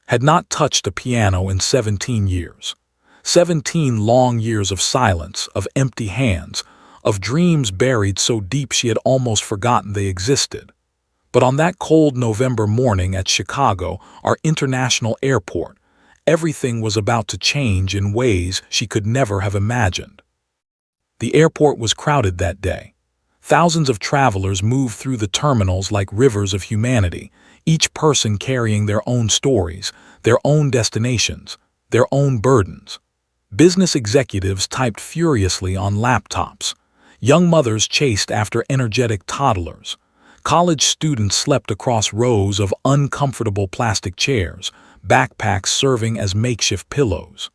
had not touched a piano in 17 years. 17 long years of silence, of empty hands, of dreams buried so deep she had almost forgotten they existed. But on that cold November morning at Chicago, our international airport, everything was about to change in ways she could never have imagined. The airport was crowded that day. Thousands of travelers moved through the terminals like rivers of humanity, each person carrying their own stories, their own destinations, their own burdens. Business executives typed furiously on laptops. Young mothers chased after energetic toddlers. College students slept across rows of uncomfortable plastic chairs, backpacks serving as makeshift pillows.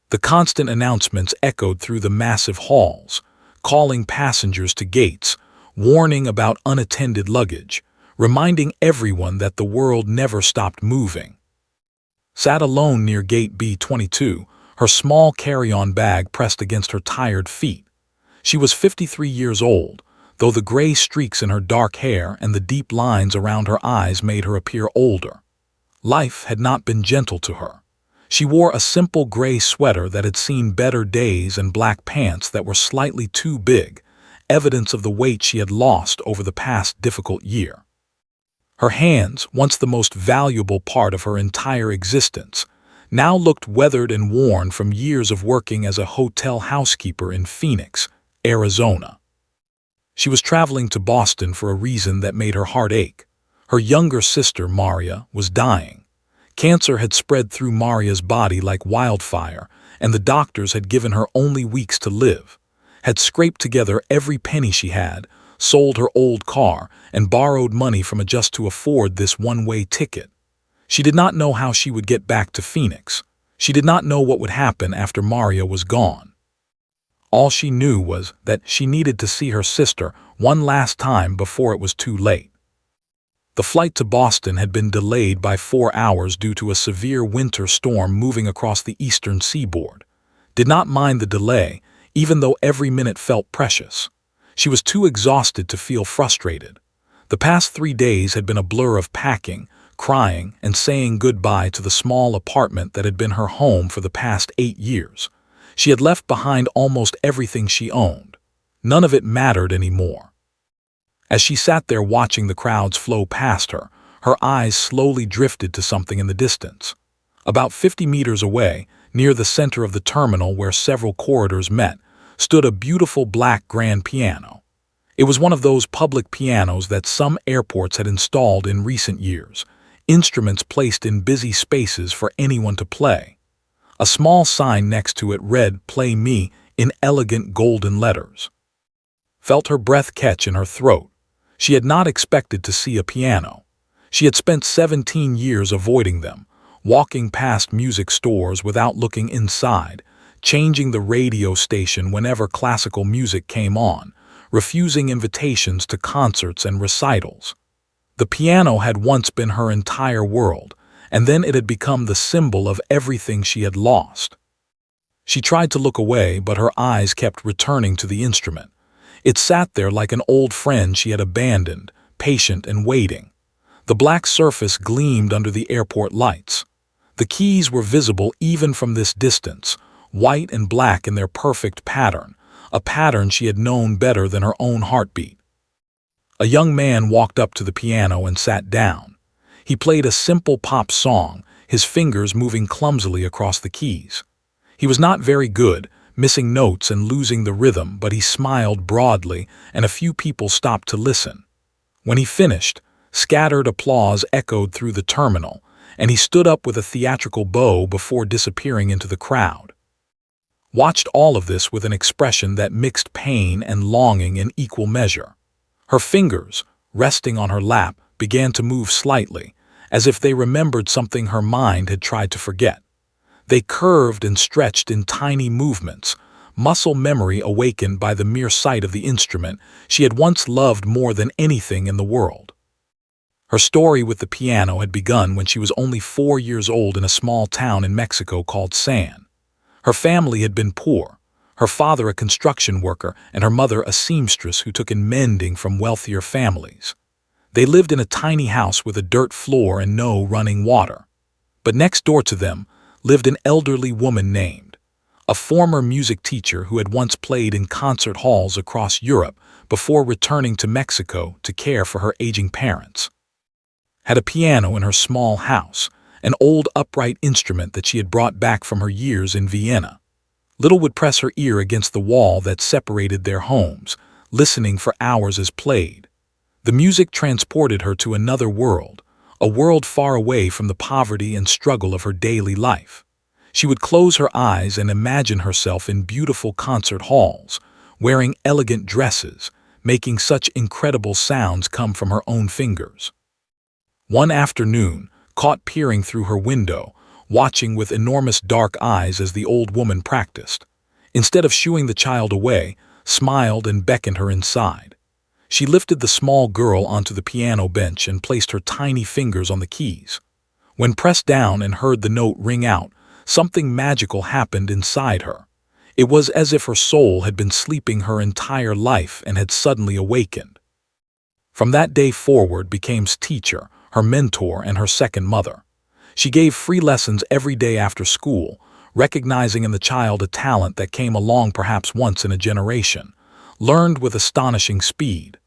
The constant announcements echoed through the massive halls, calling passengers to gates, warning about unattended luggage, reminding everyone that the world never stopped moving. Sat alone near gate B22, her small carry-on bag pressed against her tired feet. She was 53 years old, though the gray streaks in her dark hair and the deep lines around her eyes made her appear older. Life had not been gentle to her. She wore a simple gray sweater that had seen better days and black pants that were slightly too big, evidence of the weight she had lost over the past difficult year. Her hands, once the most valuable part of her entire existence, now looked weathered and worn from years of working as a hotel housekeeper in Phoenix, Arizona. She was traveling to Boston for a reason that made her heart ache. Her younger sister, Maria, was dying. Cancer had spread through Maria's body like wildfire, and the doctors had given her only weeks to live. Had scraped together every penny she had, sold her old car, and borrowed money from just to afford this one-way ticket. She did not know how she would get back to Phoenix. She did not know what would happen after Maria was gone. All she knew was that she needed to see her sister one last time before it was too late. The flight to Boston had been delayed by 4 hours due to a severe winter storm moving across the eastern seaboard. Did not mind the delay, even though every minute felt precious. She was too exhausted to feel frustrated. The past 3 days had been a blur of packing, crying, and saying goodbye to the small apartment that had been her home for the past 8 years. She had left behind almost everything she owned. None of it mattered anymore. As she sat there watching the crowds flow past her, her eyes slowly drifted to something in the distance. About 50 meters away, near the center of the terminal where several corridors met, stood a beautiful black grand piano. It was one of those public pianos that some airports had installed in recent years, instruments placed in busy spaces for anyone to play. A small sign next to it read, "Play Me," in elegant golden letters. Felt her breath catch in her throat. She had not expected to see a piano. She had spent 17 years avoiding them, walking past music stores without looking inside, changing the radio station whenever classical music came on, refusing invitations to concerts and recitals. The piano had once been her entire world, and then it had become the symbol of everything she had lost. She tried to look away, but her eyes kept returning to the instrument. It sat there like an old friend she had abandoned, patient and waiting. The black surface gleamed under the airport lights. The keys were visible even from this distance, white and black in their perfect pattern, a pattern she had known better than her own heartbeat. A young man walked up to the piano and sat down. He played a simple pop song, his fingers moving clumsily across the keys. He was not very good, missing notes and losing the rhythm, but he smiled broadly, and a few people stopped to listen. When he finished, scattered applause echoed through the terminal, and he stood up with a theatrical bow before disappearing into the crowd. Watched all of this with an expression that mixed pain and longing in equal measure. Her fingers, resting on her lap, began to move slightly, as if they remembered something her mind had tried to forget. They curved and stretched in tiny movements, muscle memory awakened by the mere sight of the instrument she had once loved more than anything in the world. Her story with the piano had begun when she was only 4 years old in a small town in Mexico called San. Her family had been poor, her father a construction worker and her mother a seamstress who took in mending from wealthier families. They lived in a tiny house with a dirt floor and no running water. But next door to them lived an elderly woman named, a former music teacher who had once played in concert halls across Europe before returning to Mexico to care for her aging parents. Had a piano in her small house, an old upright instrument that she had brought back from her years in Vienna. Little would press her ear against the wall that separated their homes, listening for hours as played. The music transported her to another world, a world far away from the poverty and struggle of her daily life. She would close her eyes and imagine herself in beautiful concert halls, wearing elegant dresses, making such incredible sounds come from her own fingers. One afternoon, caught peering through her window, watching with enormous dark eyes as the old woman practiced, instead of shooing the child away, smiled and beckoned her inside. She lifted the small girl onto the piano bench and placed her tiny fingers on the keys. When pressed down and heard the note ring out, something magical happened inside her. It was as if her soul had been sleeping her entire life and had suddenly awakened. From that day forward became teacher, her mentor, and her second mother. She gave free lessons every day after school, recognizing in the child a talent that came along perhaps once in a generation, learned with astonishing speed.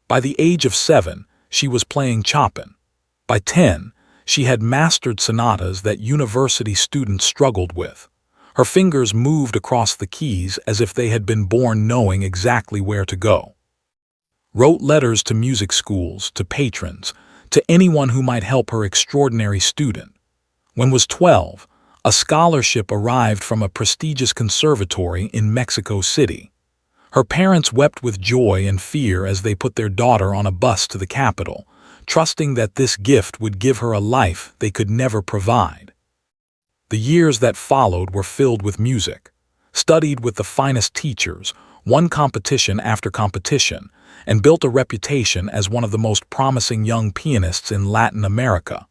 By the age of 7, she was playing Chopin. By 10, she had mastered sonatas that university students struggled with. Her fingers moved across the keys as if they had been born knowing exactly where to go. Wrote letters to music schools, to patrons, to anyone who might help her extraordinary student. When was 12, a scholarship arrived from a prestigious conservatory in Mexico City. Her parents wept with joy and fear as they put their daughter on a bus to the capital, trusting that this gift would give her a life they could never provide. The years that followed were filled with music, studied with the finest teachers, won competition after competition, and built a reputation as one of the most promising young pianists in Latin America.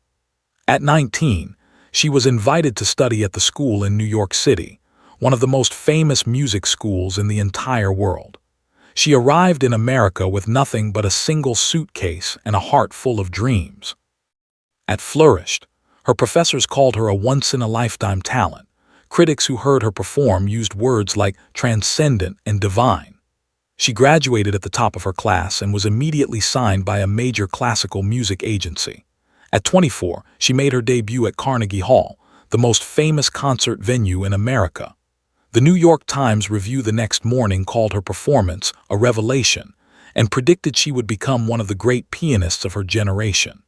At 19, she was invited to study at the school in New York City, one of the most famous music schools in the entire world. She arrived in America with nothing but a single suitcase and a heart full of dreams. At Flourished, her professors called her a once-in-a-lifetime talent. Critics who heard her perform used words like transcendent and divine. She graduated at the top of her class and was immediately signed by a major classical music agency. At 24, she made her debut at Carnegie Hall, the most famous concert venue in America. The New York Times Review the next morning called her performance a revelation and predicted she would become one of the great pianists of her generation.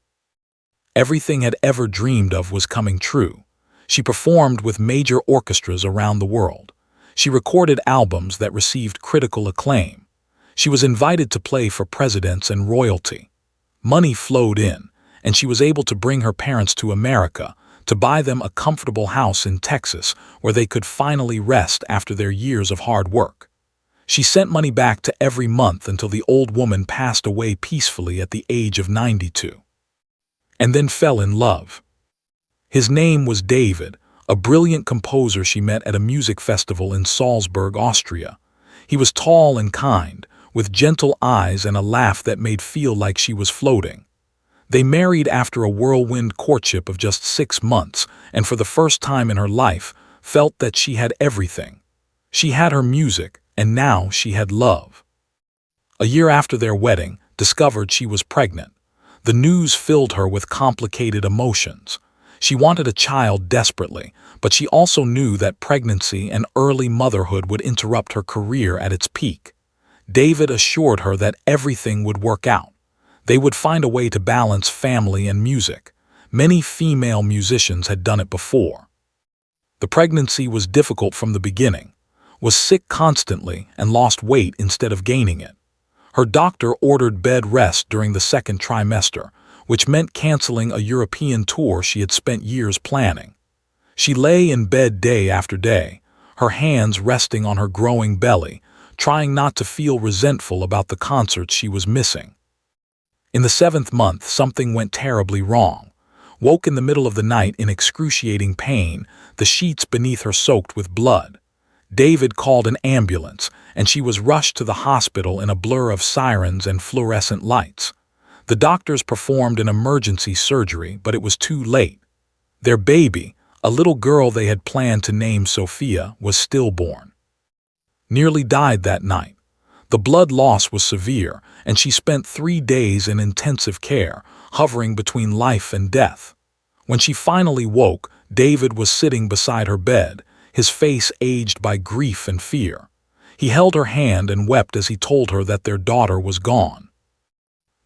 Everything had ever dreamed of was coming true. She performed with major orchestras around the world. She recorded albums that received critical acclaim. She was invited to play for presidents and royalty. Money flowed in, and she was able to bring her parents to America to buy them a comfortable house in Texas where they could finally rest after their years of hard work. She sent money back to every month until the old woman passed away peacefully at the age of 92. And then fell in love. His name was David, a brilliant composer she met at a music festival in Salzburg, Austria. He was tall and kind, with gentle eyes and a laugh that made feel like she was floating. They married after a whirlwind courtship of just 6 months, and for the first time in her life, felt that she had everything. She had her music, and now she had love. A year after their wedding, discovered she was pregnant. The news filled her with complicated emotions. She wanted a child desperately, but she also knew that pregnancy and early motherhood would interrupt her career at its peak. David assured her that everything would work out. They would find a way to balance family and music. Many female musicians had done it before. The pregnancy was difficult from the beginning, was sick constantly, and lost weight instead of gaining it. Her doctor ordered bed rest during the second trimester, which meant canceling a European tour she had spent years planning. She lay in bed day after day, her hands resting on her growing belly, trying not to feel resentful about the concerts she was missing. In the 7th month, something went terribly wrong. Woke in the middle of the night in excruciating pain, the sheets beneath her soaked with blood. David called an ambulance, and she was rushed to the hospital in a blur of sirens and fluorescent lights. The doctors performed an emergency surgery, but it was too late. Their baby, a little girl they had planned to name Sophia, was stillborn. Nearly died that night. The blood loss was severe, and she spent 3 days in intensive care, hovering between life and death. When she finally woke, David was sitting beside her bed, his face aged by grief and fear. He held her hand and wept as he told her that their daughter was gone.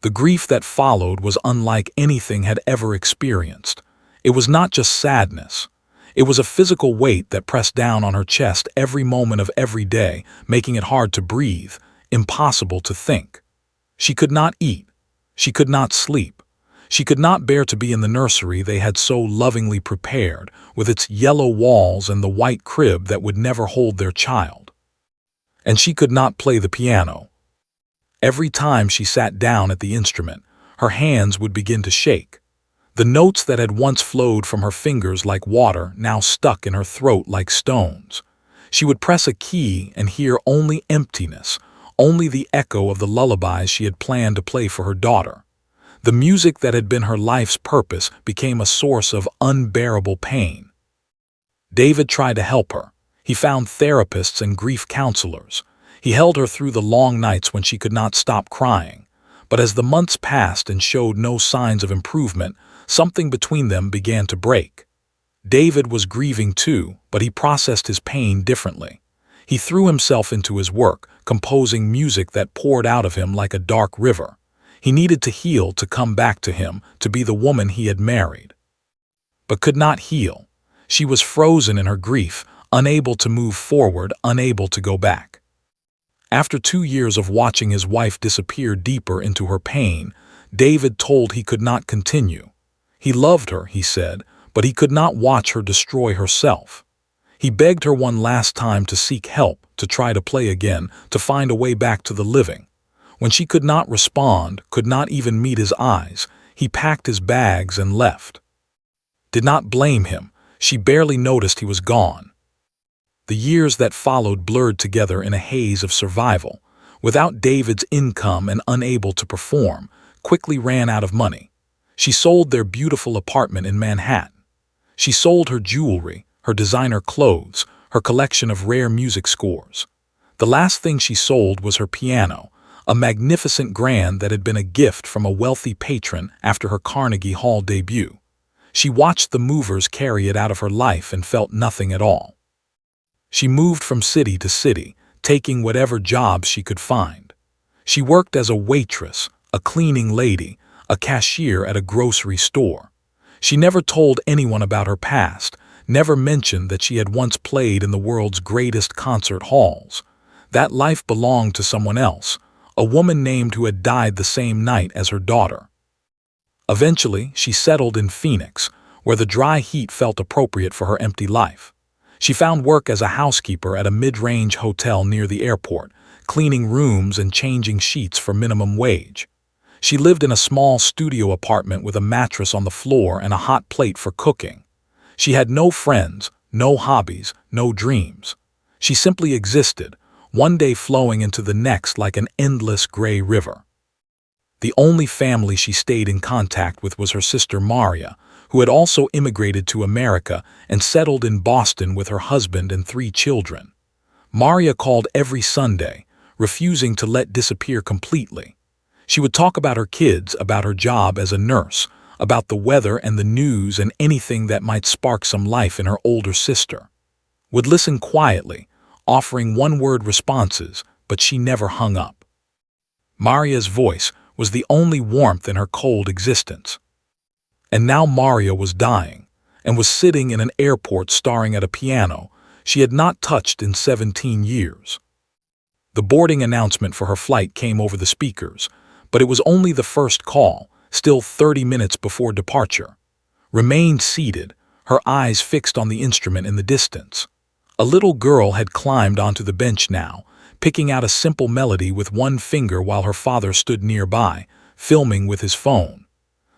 The grief that followed was unlike anything had ever experienced. It was not just sadness. It was a physical weight that pressed down on her chest every moment of every day, making it hard to breathe, impossible to think. She could not eat. She could not sleep. She could not bear to be in the nursery they had so lovingly prepared, with its yellow walls and the white crib that would never hold their child. And she could not play the piano. Every time she sat down at the instrument, her hands would begin to shake. The notes that had once flowed from her fingers like water now stuck in her throat like stones. She would press a key and hear only emptiness, only the echo of the lullabies she had planned to play for her daughter. The music that had been her life's purpose became a source of unbearable pain. David tried to help her. He found therapists and grief counselors. He held her through the long nights when she could not stop crying. But as the months passed and showed no signs of improvement, something between them began to break. David was grieving too, but he processed his pain differently. He threw himself into his work, composing music that poured out of him like a dark river. He needed to heal to come back to him, to be the woman he had married. But could not heal. She was frozen in her grief, unable to move forward, unable to go back. After 2 years of watching his wife disappear deeper into her pain, David told he could not continue. He loved her, he said, but he could not watch her destroy herself. He begged her one last time to seek help, to try to play again, to find a way back to the living. When she could not respond, could not even meet his eyes, he packed his bags and left. Did not blame him. She barely noticed he was gone. The years that followed blurred together in a haze of survival. Without David's income and unable to perform, quickly ran out of money. She sold their beautiful apartment in Manhattan. She sold her jewelry, her designer clothes, her collection of rare music scores. The last thing she sold was her piano, a magnificent grand that had been a gift from a wealthy patron after her Carnegie Hall debut. She watched the movers carry it out of her life and felt nothing at all. She moved from city to city, taking whatever jobs she could find. She worked as a waitress, a cleaning lady, a cashier at a grocery store. She never told anyone about her past, never mentioned that she had once played in the world's greatest concert halls. That life belonged to someone else, a woman named who had died the same night as her daughter. Eventually, she settled in Phoenix, where the dry heat felt appropriate for her empty life. She found work as a housekeeper at a mid-range hotel near the airport, cleaning rooms and changing sheets for minimum wage. She lived in a small studio apartment with a mattress on the floor and a hot plate for cooking. She had no friends, no hobbies, no dreams. She simply existed, one day flowing into the next like an endless gray river. The only family she stayed in contact with was her sister Maria, who had also immigrated to America and settled in Boston with her husband and 3 children. Maria called every Sunday, refusing to let disappear completely. She would talk about her kids, about her job as a nurse, about the weather and the news and anything that might spark some life in her older sister. Would listen quietly, offering one-word responses, but she never hung up. Maria's voice was the only warmth in her cold existence. And now Maria was dying, and was sitting in an airport staring at a piano she had not touched in 17 years. The boarding announcement for her flight came over the speakers, but it was only the first call, still 30 minutes before departure. Remained seated, her eyes fixed on the instrument in the distance. A little girl had climbed onto the bench now, picking out a simple melody with one finger while her father stood nearby, filming with his phone.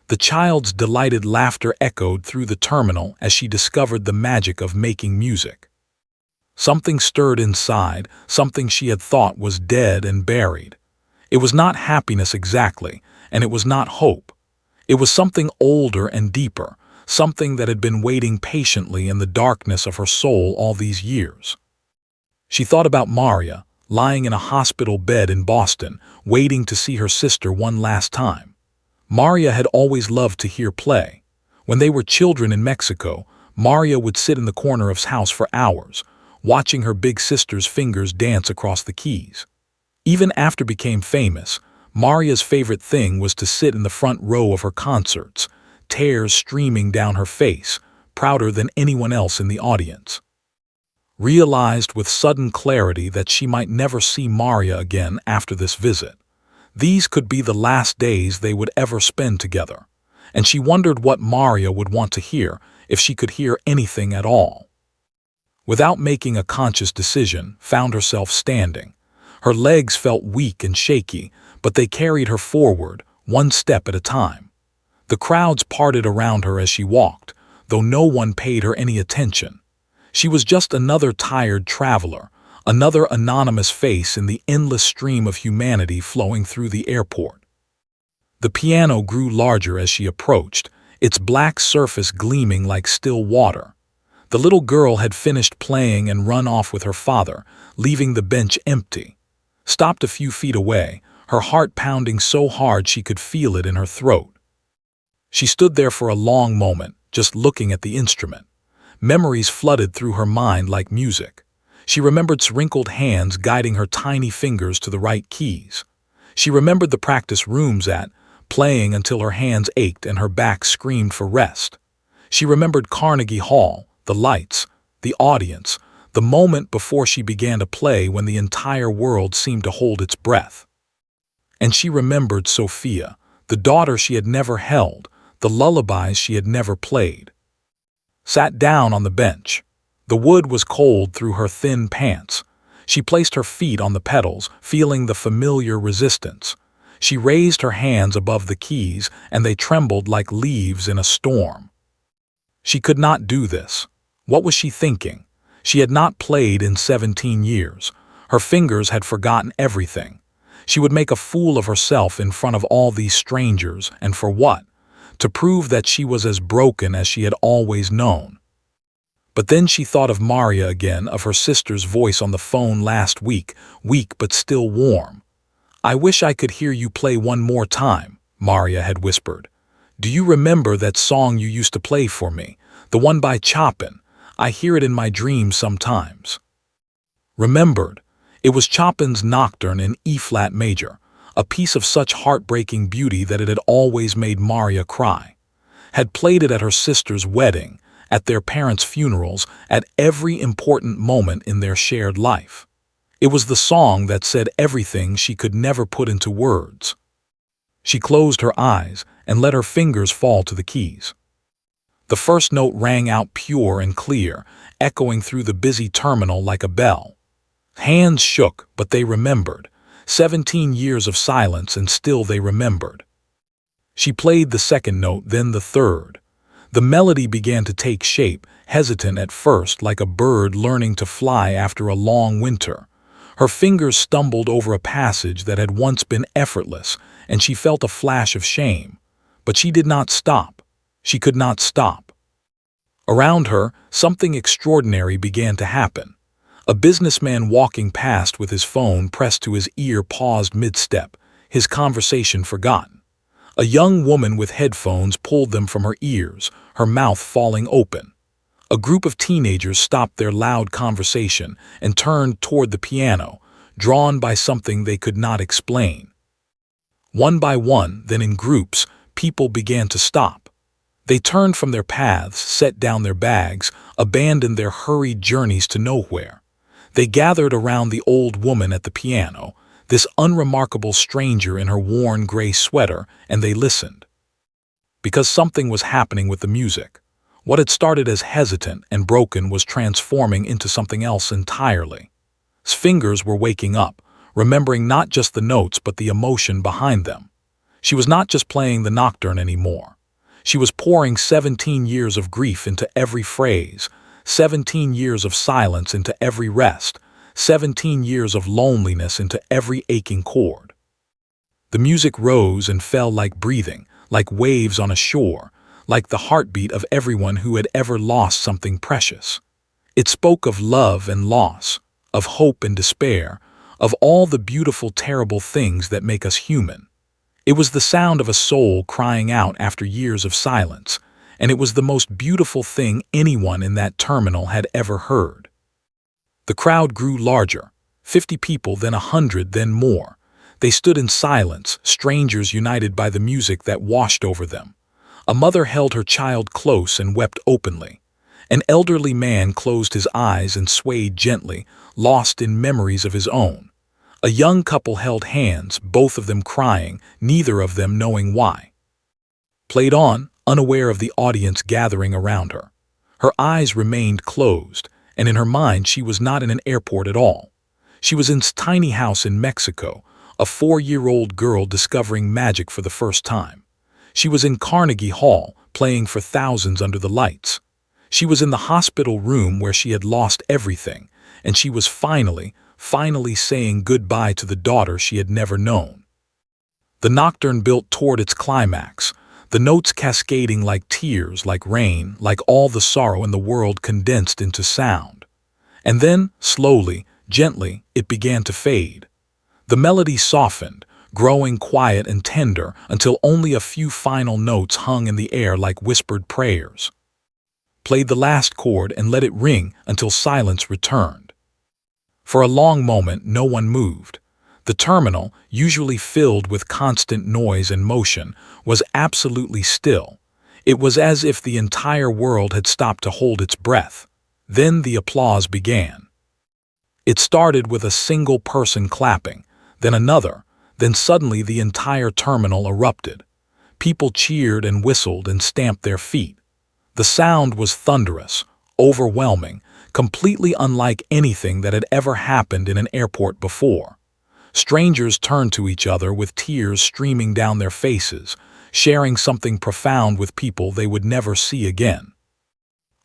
The child's delighted laughter echoed through the terminal as she discovered the magic of making music. Something stirred inside, something she had thought was dead and buried. It was not happiness exactly, and it was not hope. It was something older and deeper, something that had been waiting patiently in the darkness of her soul all these years. She thought about Maria, lying in a hospital bed in Boston, waiting to see her sister one last time. Maria had always loved to hear play. When they were children in Mexico, Maria would sit in the corner of his house for hours, watching her big sister's fingers dance across the keys. Even after became famous, Maria's favorite thing was to sit in the front row of her concerts, tears streaming down her face, prouder than anyone else in the audience. Realized with sudden clarity that she might never see Maria again after this visit. These could be the last days they would ever spend together, and she wondered what Maria would want to hear if she could hear anything at all. Without making a conscious decision, found herself standing. Her legs felt weak and shaky, but they carried her forward, one step at a time. The crowds parted around her as she walked, though no one paid her any attention. She was just another tired traveler, another anonymous face in the endless stream of humanity flowing through the airport. The piano grew larger as she approached, its black surface gleaming like still water. The little girl had finished playing and run off with her father, leaving the bench empty. Stopped a few feet away, her heart pounding so hard she could feel it in her throat. She stood there for a long moment, just looking at the instrument. Memories flooded through her mind like music. She remembered wrinkled hands guiding her tiny fingers to the right keys. She remembered the practice rooms playing until her hands ached and her back screamed for rest. She remembered Carnegie Hall, the lights, the audience, the moment before she began to play when the entire world seemed to hold its breath. And she remembered Sophia, the daughter she had never held, the lullabies she had never played. Sat down on the bench. The wood was cold through her thin pants. She placed her feet on the pedals, feeling the familiar resistance. She raised her hands above the keys, and they trembled like leaves in a storm. She could not do this. What was she thinking? She had not played in 17 years. Her fingers had forgotten everything. She would make a fool of herself in front of all these strangers, and for what? To prove that she was as broken as she had always known. But then she thought of Maria again, of her sister's voice on the phone last week, weak but still warm. "I wish I could hear you play one more time," Maria had whispered. "Do you remember that song you used to play for me, the one by Chopin? I hear it in my dreams sometimes." Remembered. It was Chopin's Nocturne in E-flat major, a piece of such heartbreaking beauty that it had always made Maria cry. Had played it at her sister's wedding, at their parents' funerals, at every important moment in their shared life. It was the song that said everything she could never put into words. She closed her eyes and let her fingers fall to the keys. The first note rang out pure and clear, echoing through the busy terminal like a bell. Hands shook, but they remembered. 17 years of silence, and still they remembered. She played the second note, then the third. The melody began to take shape, hesitant at first, like a bird learning to fly after a long winter. Her fingers stumbled over a passage that had once been effortless, and she felt a flash of shame. But she did not stop. She could not stop. Around her, something extraordinary began to happen. A businessman walking past with his phone pressed to his ear paused mid-step, his conversation forgotten. A young woman with headphones pulled them from her ears, her mouth falling open. A group of teenagers stopped their loud conversation and turned toward the piano, drawn by something they could not explain. One by one, then in groups, people began to stop. They turned from their paths, set down their bags, abandoned their hurried journeys to nowhere. They gathered around the old woman at the piano, this unremarkable stranger in her worn gray sweater, and they listened. Because something was happening with the music. What had started as hesitant and broken was transforming into something else entirely. His fingers were waking up, remembering not just the notes but the emotion behind them. She was not just playing the Nocturne anymore. She was pouring 17 years of grief into every phrase, 17 years of silence into every rest, 17 years of loneliness into every aching chord. The music rose and fell like breathing, like waves on a shore, like the heartbeat of everyone who had ever lost something precious. It spoke of love and loss, of hope and despair, of all the beautiful, terrible things that make us human. It was the sound of a soul crying out after years of silence, and it was the most beautiful thing anyone in that terminal had ever heard. The crowd grew larger, 50 people, then 100, then more. They stood in silence, strangers united by the music that washed over them. A mother held her child close and wept openly. An elderly man closed his eyes and swayed gently, lost in memories of his own. A young couple held hands, both of them crying, neither of them knowing why. Played on, unaware of the audience gathering around her. Her eyes remained closed, and in her mind she was not in an airport at all. She was in a tiny house in Mexico, a 4-year-old girl discovering magic for the first time. She was in Carnegie Hall, playing for thousands under the lights. She was in the hospital room where she had lost everything, and she was finally saying goodbye to the daughter she had never known. The nocturne built toward its climax, the notes cascading like tears, like rain, like all the sorrow in the world condensed into sound. And then, slowly, gently, it began to fade. The melody softened, growing quiet and tender until only a few final notes hung in the air like whispered prayers. Played the last chord and let it ring until silence returned. For a long moment, no one moved. The terminal, usually filled with constant noise and motion, was absolutely still. It was as if the entire world had stopped to hold its breath. Then the applause began. It started with a single person clapping, then another, then suddenly the entire terminal erupted. People cheered and whistled and stamped their feet. The sound was thunderous, overwhelming, completely unlike anything that had ever happened in an airport before. Strangers turned to each other with tears streaming down their faces, sharing something profound with people they would never see again.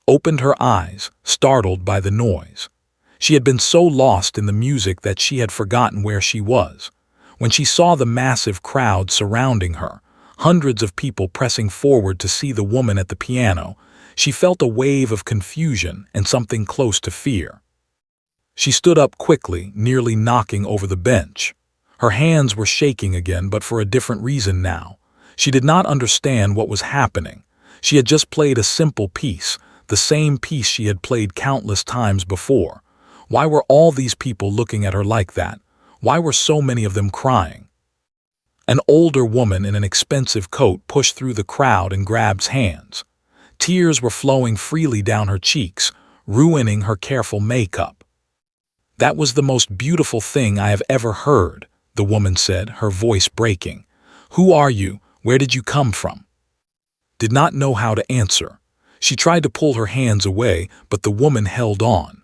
Opened her eyes, startled by the noise. She had been so lost in the music that she had forgotten where she was. When she saw the massive crowd surrounding her, hundreds of people pressing forward to see the woman at the piano, she felt a wave of confusion and something close to fear. She stood up quickly, nearly knocking over the bench. Her hands were shaking again, but for a different reason now. She did not understand what was happening. She had just played a simple piece, the same piece she had played countless times before. Why were all these people looking at her like that? Why were so many of them crying? An older woman in an expensive coat pushed through the crowd and grabbed hands. Tears were flowing freely down her cheeks, ruining her careful makeup. "That was the most beautiful thing I have ever heard," the woman said, her voice breaking. "Who are you? Where did you come from?" Did not know how to answer. She tried to pull her hands away, but the woman held on.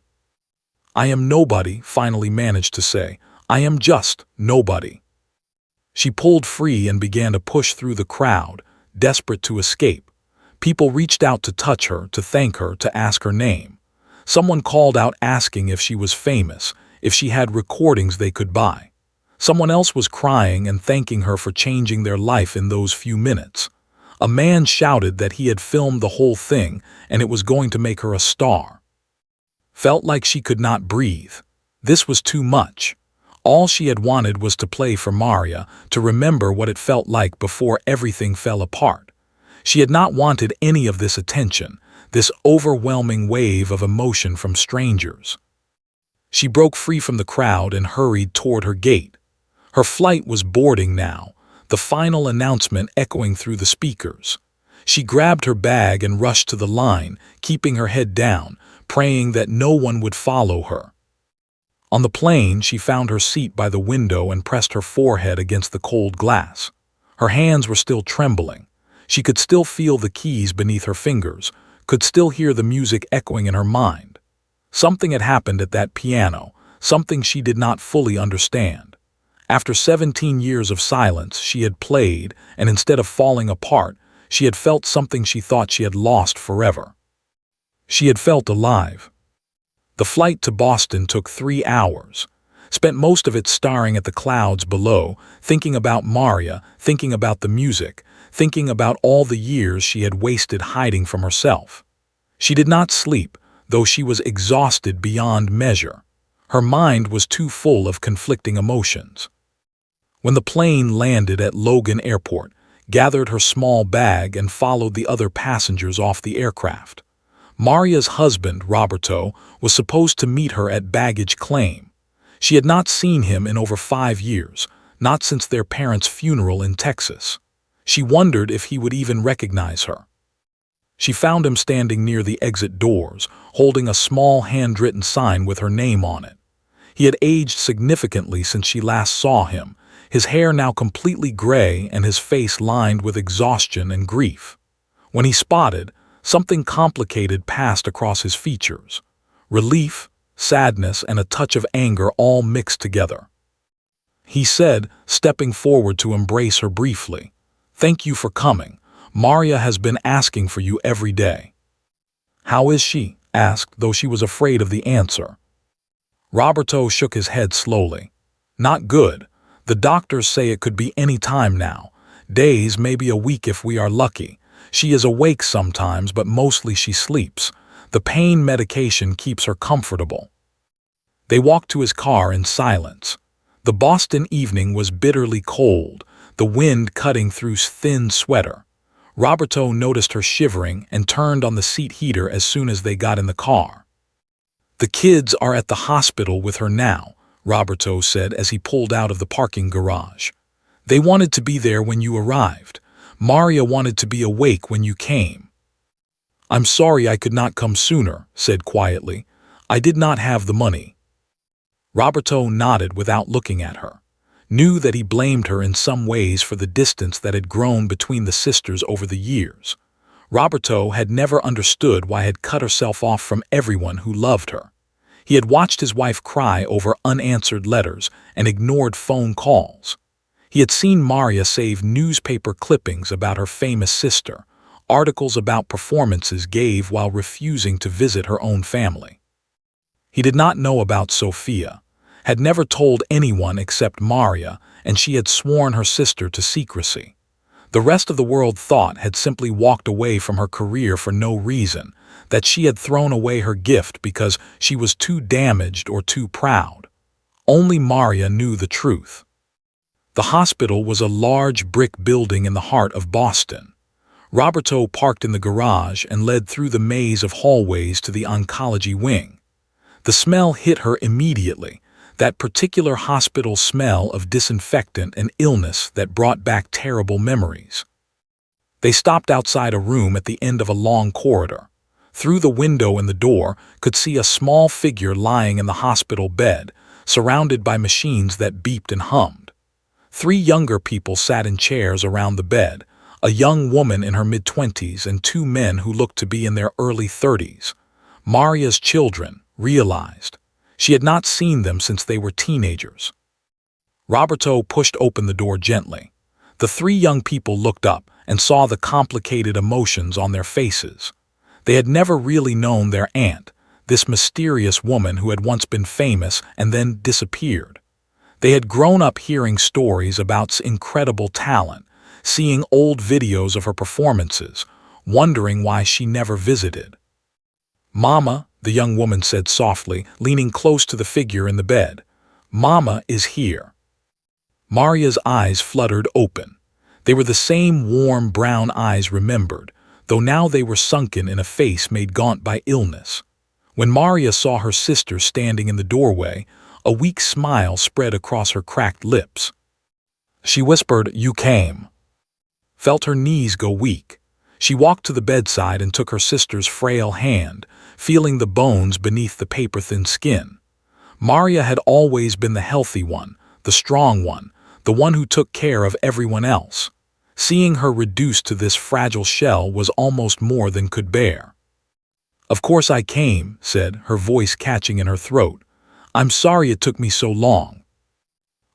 "I am nobody," finally managed to say. "I am just nobody." She pulled free and began to push through the crowd, desperate to escape. People reached out to touch her, to thank her, to ask her name. Someone called out asking if she was famous, if she had recordings they could buy. Someone else was crying and thanking her for changing their life in those few minutes. A man shouted that he had filmed the whole thing and it was going to make her a star. Felt like she could not breathe. This was too much. All she had wanted was to play for Maria, to remember what it felt like before everything fell apart. She had not wanted any of this attention, this overwhelming wave of emotion from strangers. She broke free from the crowd and hurried toward her gate. Her flight was boarding now, the final announcement echoing through the speakers. She grabbed her bag and rushed to the line, keeping her head down, praying that no one would follow her. On the plane, she found her seat by the window and pressed her forehead against the cold glass. Her hands were still trembling. She could still feel the keys beneath her fingers, could still hear the music echoing in her mind. Something had happened at that piano, something she did not fully understand. After 17 years of silence, she had played, and instead of falling apart, she had felt something she thought she had lost forever. She had felt alive. The flight to Boston took 3 hours. Spent most of it staring at the clouds below, thinking about Maria, thinking about the music, thinking about all the years she had wasted hiding from herself. She did not sleep, though she was exhausted beyond measure. Her mind was too full of conflicting emotions. When the plane landed at Logan Airport, gathered her small bag and followed the other passengers off the aircraft. Maria's husband, Roberto, was supposed to meet her at baggage claim. She had not seen him in over 5 years, not since their parents' funeral in Texas. She wondered if he would even recognize her. She found him standing near the exit doors, holding a small handwritten sign with her name on it. He had aged significantly since she last saw him, his hair now completely gray and his face lined with exhaustion and grief. When he spotted, something complicated passed across his features. Relief, sadness, and a touch of anger all mixed together. He said, stepping forward to embrace her briefly, "Thank you for coming. Maria has been asking for you every day." "How is she?" asked, though she was afraid of the answer. Roberto shook his head slowly. "Not good. The doctors say it could be any time now. Days, maybe a week if we are lucky. She is awake sometimes, but mostly she sleeps. The pain medication keeps her comfortable." They walked to his car in silence. The Boston evening was bitterly cold, the wind cutting through his thin sweater. Roberto noticed her shivering and turned on the seat heater as soon as they got in the car. "The kids are at the hospital with her now," Roberto said as he pulled out of the parking garage. "They wanted to be there when you arrived. Maria wanted to be awake when you came." "I'm sorry I could not come sooner," said quietly. "I did not have the money." Roberto nodded without looking at her, knew that he blamed her in some ways for the distance that had grown between the sisters over the years. Roberto had never understood why had cut herself off from everyone who loved her. He had watched his wife cry over unanswered letters and ignored phone calls. He had seen Maria save newspaper clippings about her famous sister, articles about performances gave while refusing to visit her own family. He did not know about Sophia, had never told anyone except Maria, and she had sworn her sister to secrecy. The rest of the world thought had simply walked away from her career for no reason, that she had thrown away her gift because she was too damaged or too proud. Only Maria knew the truth. The hospital was a large brick building in the heart of Boston. Roberto parked in the garage and led through the maze of hallways to the oncology wing. The smell hit her immediately, that particular hospital smell of disinfectant and illness that brought back terrible memories. They stopped outside a room at the end of a long corridor. Through the window in the door, could see a small figure lying in the hospital bed, surrounded by machines that beeped and hummed. 3 younger people sat in chairs around the bed, a young woman in her mid-20s and 2 men who looked to be in their early 30s. Maria's children, realized. She had not seen them since they were teenagers. Roberto pushed open the door gently. The 3 young people looked up and saw the complicated emotions on their faces. They had never really known their aunt, this mysterious woman who had once been famous and then disappeared. They had grown up hearing stories about her incredible talent, seeing old videos of her performances, wondering why she never visited. "Mama," the young woman said softly, leaning close to the figure in the bed. "Mama is here." Maria's eyes fluttered open. They were the same warm brown eyes remembered, though now they were sunken in a face made gaunt by illness. When Maria saw her sister standing in the doorway, a weak smile spread across her cracked lips. She whispered, "You came." Felt her knees go weak. She walked to the bedside and took her sister's frail hand, feeling the bones beneath the paper-thin skin. Maria had always been the healthy one, the strong one, the one who took care of everyone else. Seeing her reduced to this fragile shell was almost more than could bear. "Of course I came," said, her voice catching in her throat. "I'm sorry it took me so long."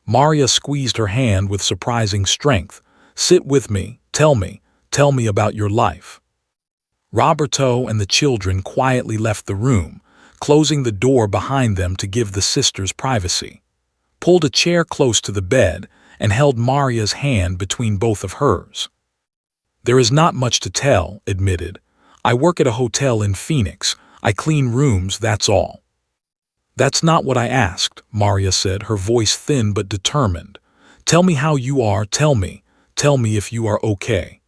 Maria squeezed her hand with surprising strength. "Sit with me, tell me about your life." Roberto and the children quietly left the room, closing the door behind them to give the sisters privacy. Pulled a chair close to the bed and held Maria's hand between both of hers. "There is not much to tell," admitted. "I work at a hotel in Phoenix. I clean rooms, that's all." "That's not what I asked," Maria said, her voice thin but determined. "Tell me how you are, tell me. Tell me if you are okay."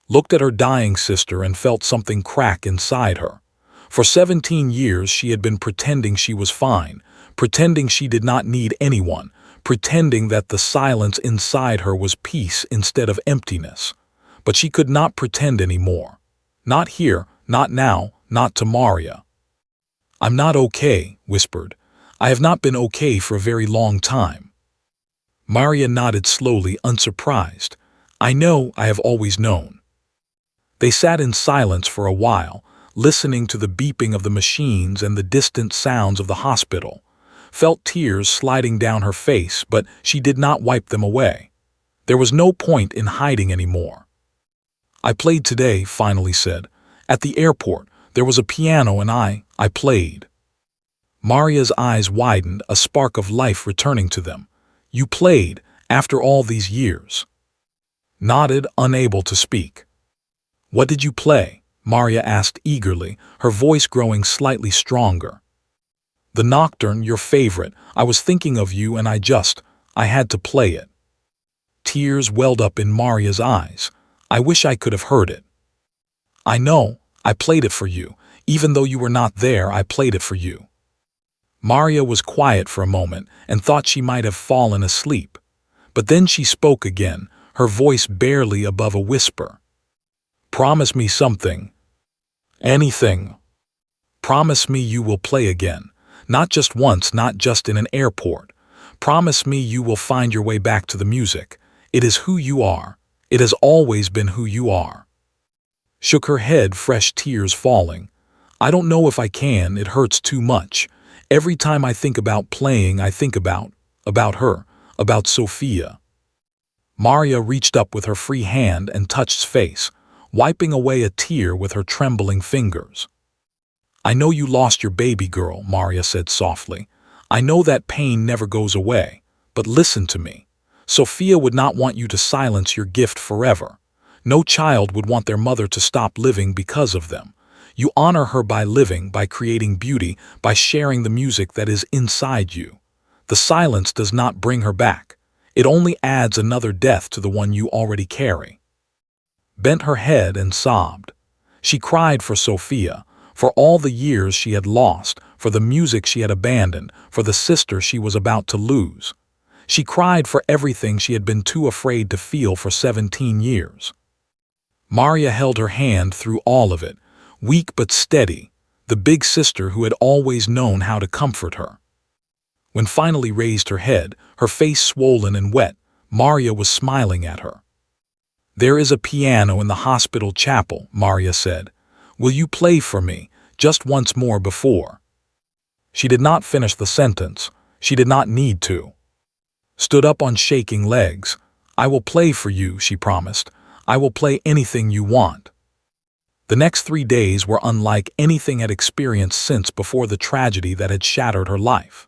Looked at her dying sister and felt something crack inside her. For 17 years she had been pretending she was fine, pretending she did not need anyone, pretending that the silence inside her was peace instead of emptiness. But she could not pretend anymore. Not here, not now, not to Maria. "I'm not okay," whispered. "I have not been okay for a very long time." Maria nodded slowly, unsurprised. "I know, I have always known." They sat in silence for a while, listening to the beeping of the machines and the distant sounds of the hospital. Felt tears sliding down her face, but she did not wipe them away. There was no point in hiding anymore. "I played today," finally said. "At the airport, there was a piano and I played." Maria's eyes widened, a spark of life returning to them. "You played, after all these years?" Nodded, unable to speak. "What did you play?" Maria asked eagerly, her voice growing slightly stronger. "The Nocturne, your favorite. I was thinking of you and I had to play it." Tears welled up in Maria's eyes. "I wish I could have heard it." "I know, I played it for you. Even though you were not there, I played it for you." Maria was quiet for a moment and thought she might have fallen asleep. But then she spoke again, her voice barely above a whisper. "Promise me something. Anything. Promise me you will play again. Not just once, not just in an airport. Promise me you will find your way back to the music. It is who you are. It has always been who you are." Shook her head, fresh tears falling. "I don't know if I can, it hurts too much. Every time I think about playing, I think about her, about Sophia." Maria reached up with her free hand and touched his face, wiping away a tear with her trembling fingers. "I know you lost your baby girl," Maria said softly. "I know that pain never goes away. But listen to me. Sophia would not want you to silence your gift forever. No child would want their mother to stop living because of them. You honor her by living, by creating beauty, by sharing the music that is inside you. The silence does not bring her back. It only adds another death to the one you already carry." Bent her head and sobbed. She cried for Sophia, for all the years she had lost, for the music she had abandoned, for the sister she was about to lose. She cried for everything she had been too afraid to feel for 17 years. Maria held her hand through all of it, weak but steady, the big sister who had always known how to comfort her. When finally raised her head, her face swollen and wet, Maria was smiling at her. "There is a piano in the hospital chapel," Maria said. "Will you play for me, just once more before?" She did not finish the sentence. She did not need to. Stood up on shaking legs. "I will play for you," she promised. "I will play anything you want." The next 3 days were unlike anything had experienced since before the tragedy that had shattered her life.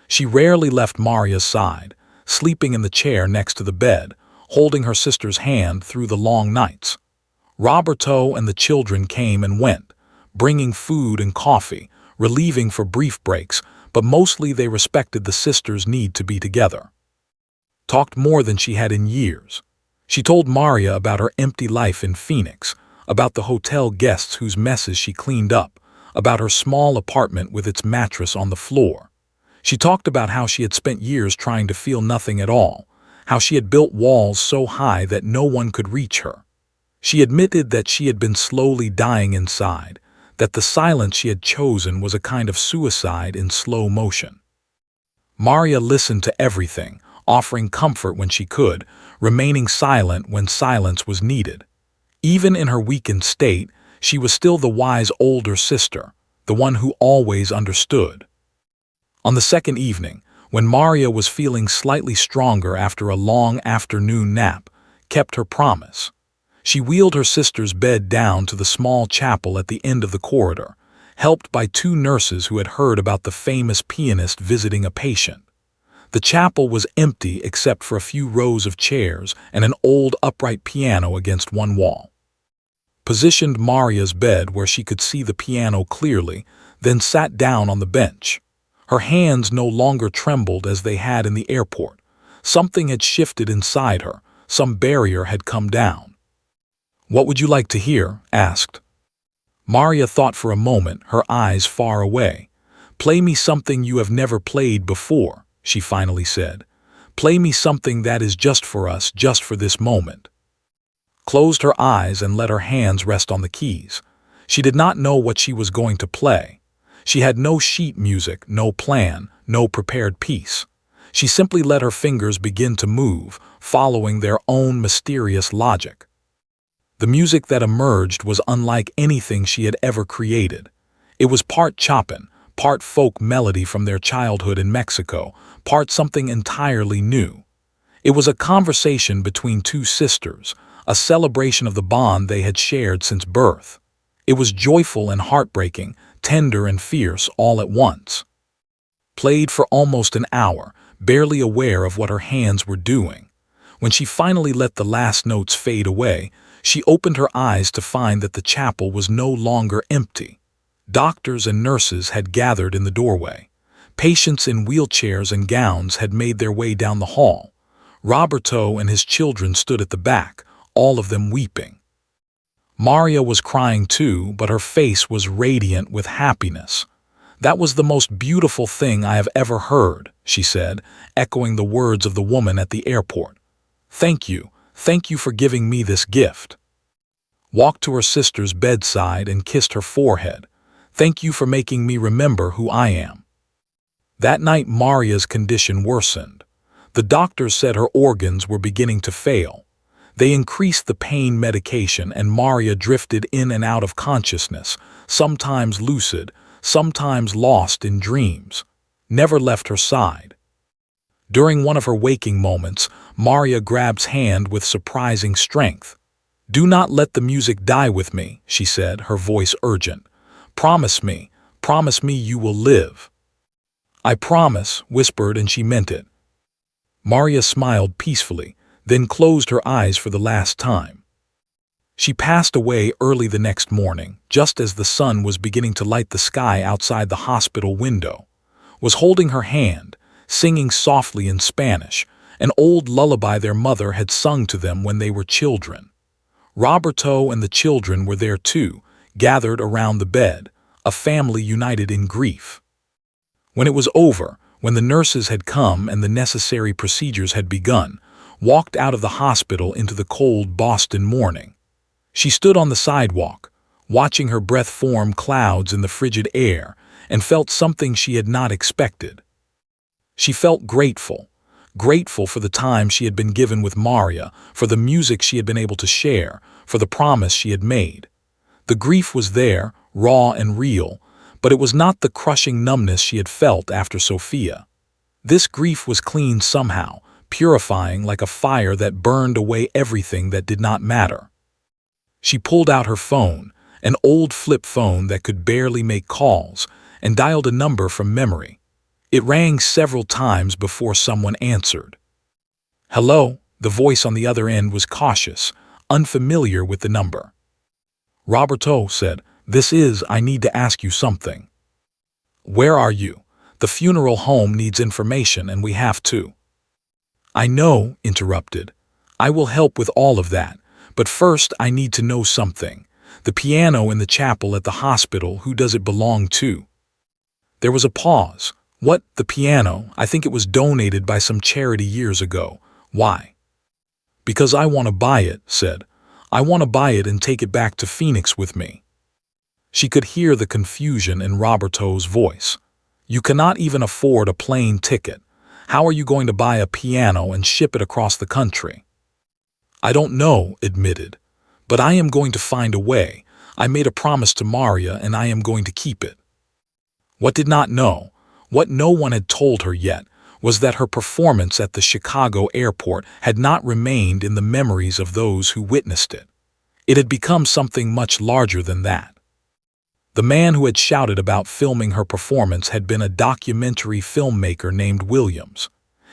She rarely left Maria's side, sleeping in the chair next to the bed, holding her sister's hand through the long nights. Roberto and the children came and went, bringing food and coffee, relieving for brief breaks, but mostly they respected the sisters' need to be together. Talked more than she had in years. She told Maria about her empty life in Phoenix, about the hotel guests whose messes she cleaned up, about her small apartment with its mattress on the floor. She talked about how she had spent years trying to feel nothing at all, how she had built walls so high that no one could reach her. She admitted that she had been slowly dying inside, that the silence she had chosen was a kind of suicide in slow motion. Maria listened to everything, offering comfort when she could, remaining silent when silence was needed. Even in her weakened state, she was still the wise older sister, the one who always understood. On the second evening, when Maria was feeling slightly stronger after a long afternoon nap, kept her promise. She wheeled her sister's bed down to the small chapel at the end of the corridor, helped by 2 nurses who had heard about the famous pianist visiting a patient. The chapel was empty except for a few rows of chairs and an old upright piano against one wall. Positioned Maria's bed where she could see the piano clearly, then sat down on the bench. Her hands no longer trembled as they had in the airport. Something had shifted inside her. Some barrier had come down. "What would you like to hear?" asked. Maria thought for a moment, her eyes far away. "Play me something you have never played before," she finally said. "Play me something that is just for us, just for this moment." Closed her eyes and let her hands rest on the keys. She did not know what she was going to play. She had no sheet music, no plan, no prepared piece. She simply let her fingers begin to move, following their own mysterious logic. The music that emerged was unlike anything she had ever created. It was part Chopin, part folk melody from their childhood in Mexico, part something entirely new. It was a conversation between two sisters, a celebration of the bond they had shared since birth. It was joyful and heartbreaking, tender and fierce all at once. Played for almost an hour, barely aware of what her hands were doing. When she finally let the last notes fade away, she opened her eyes to find that the chapel was no longer empty. Doctors and nurses had gathered in the doorway. Patients in wheelchairs and gowns had made their way down the hall. Roberto and his children stood at the back, all of them weeping. Maria was crying too, but her face was radiant with happiness. "That was the most beautiful thing I have ever heard," she said, echoing the words of the woman at the airport. Thank you for giving me this gift." Walked to her sister's bedside and kissed her forehead. "Thank you for making me remember who I am." That night Maria's condition worsened. The doctors said her organs were beginning to fail. They increased the pain medication and Maria drifted in and out of consciousness, sometimes lucid, sometimes lost in dreams. Never left her side. During one of her waking moments, Maria grabs hand with surprising strength. "Do not let the music die with me," she said, her voice urgent. Promise me you will live." "I promise," whispered, and she meant it. Maria smiled peacefully, then closed her eyes for the last time. She passed away early the next morning, just as the sun was beginning to light the sky outside the hospital window. Was holding her hand, singing softly in Spanish, an old lullaby their mother had sung to them when they were children. Roberto and the children were there too, gathered around the bed, a family united in grief. When it was over, when the nurses had come and the necessary procedures had begun, walked out of the hospital into the cold Boston morning. She stood on the sidewalk, watching her breath form clouds in the frigid air, and felt something she had not expected. She felt grateful for the time she had been given with Maria, for the music she had been able to share, for the promise she had made. The grief was there, raw and real, but it was not the crushing numbness she had felt after Sophia. This grief was clean somehow, purifying like a fire that burned away everything that did not matter. She pulled out her phone, an old flip phone that could barely make calls, and dialed a number from memory. It rang several times before someone answered. "Hello," the voice on the other end was cautious, unfamiliar with the number. Roberto said, I need to ask you something." "Where are you? The funeral home needs information and we have to." "I know," interrupted. "I will help with all of that, but first I need to know something. The piano in the chapel at the hospital, who does it belong to?" There was a pause. "What, the piano? I think it was donated by some charity years ago. Why?" "Because I want to buy it," said. "I want to buy it and take it back to Phoenix with me." She could hear the confusion in Roberto's voice. "You cannot even afford a plane ticket. How are you going to buy a piano and ship it across the country?" "I don't know," admitted. "But I am going to find a way. I made a promise to Maria and I am going to keep it." What no one had told her yet, was that her performance at the Chicago airport had not remained in the memories of those who witnessed it. It had become something much larger than that. The man who had shouted about filming her performance had been a documentary filmmaker named Williams.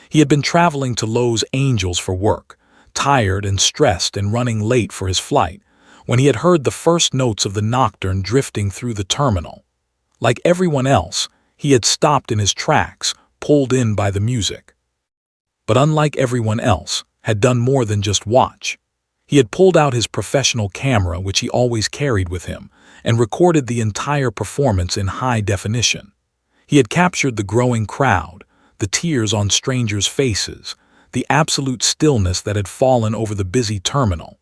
He had been traveling to Los Angeles for work, tired and stressed and running late for his flight, when he had heard the first notes of the nocturne drifting through the terminal. Like everyone else, he had stopped in his tracks, pulled in by the music. But unlike everyone else, had done more than just watch. He had pulled out his professional camera, which he always carried with him, and recorded the entire performance in high definition. He had captured the growing crowd, the tears on strangers' faces, the absolute stillness that had fallen over the busy terminal.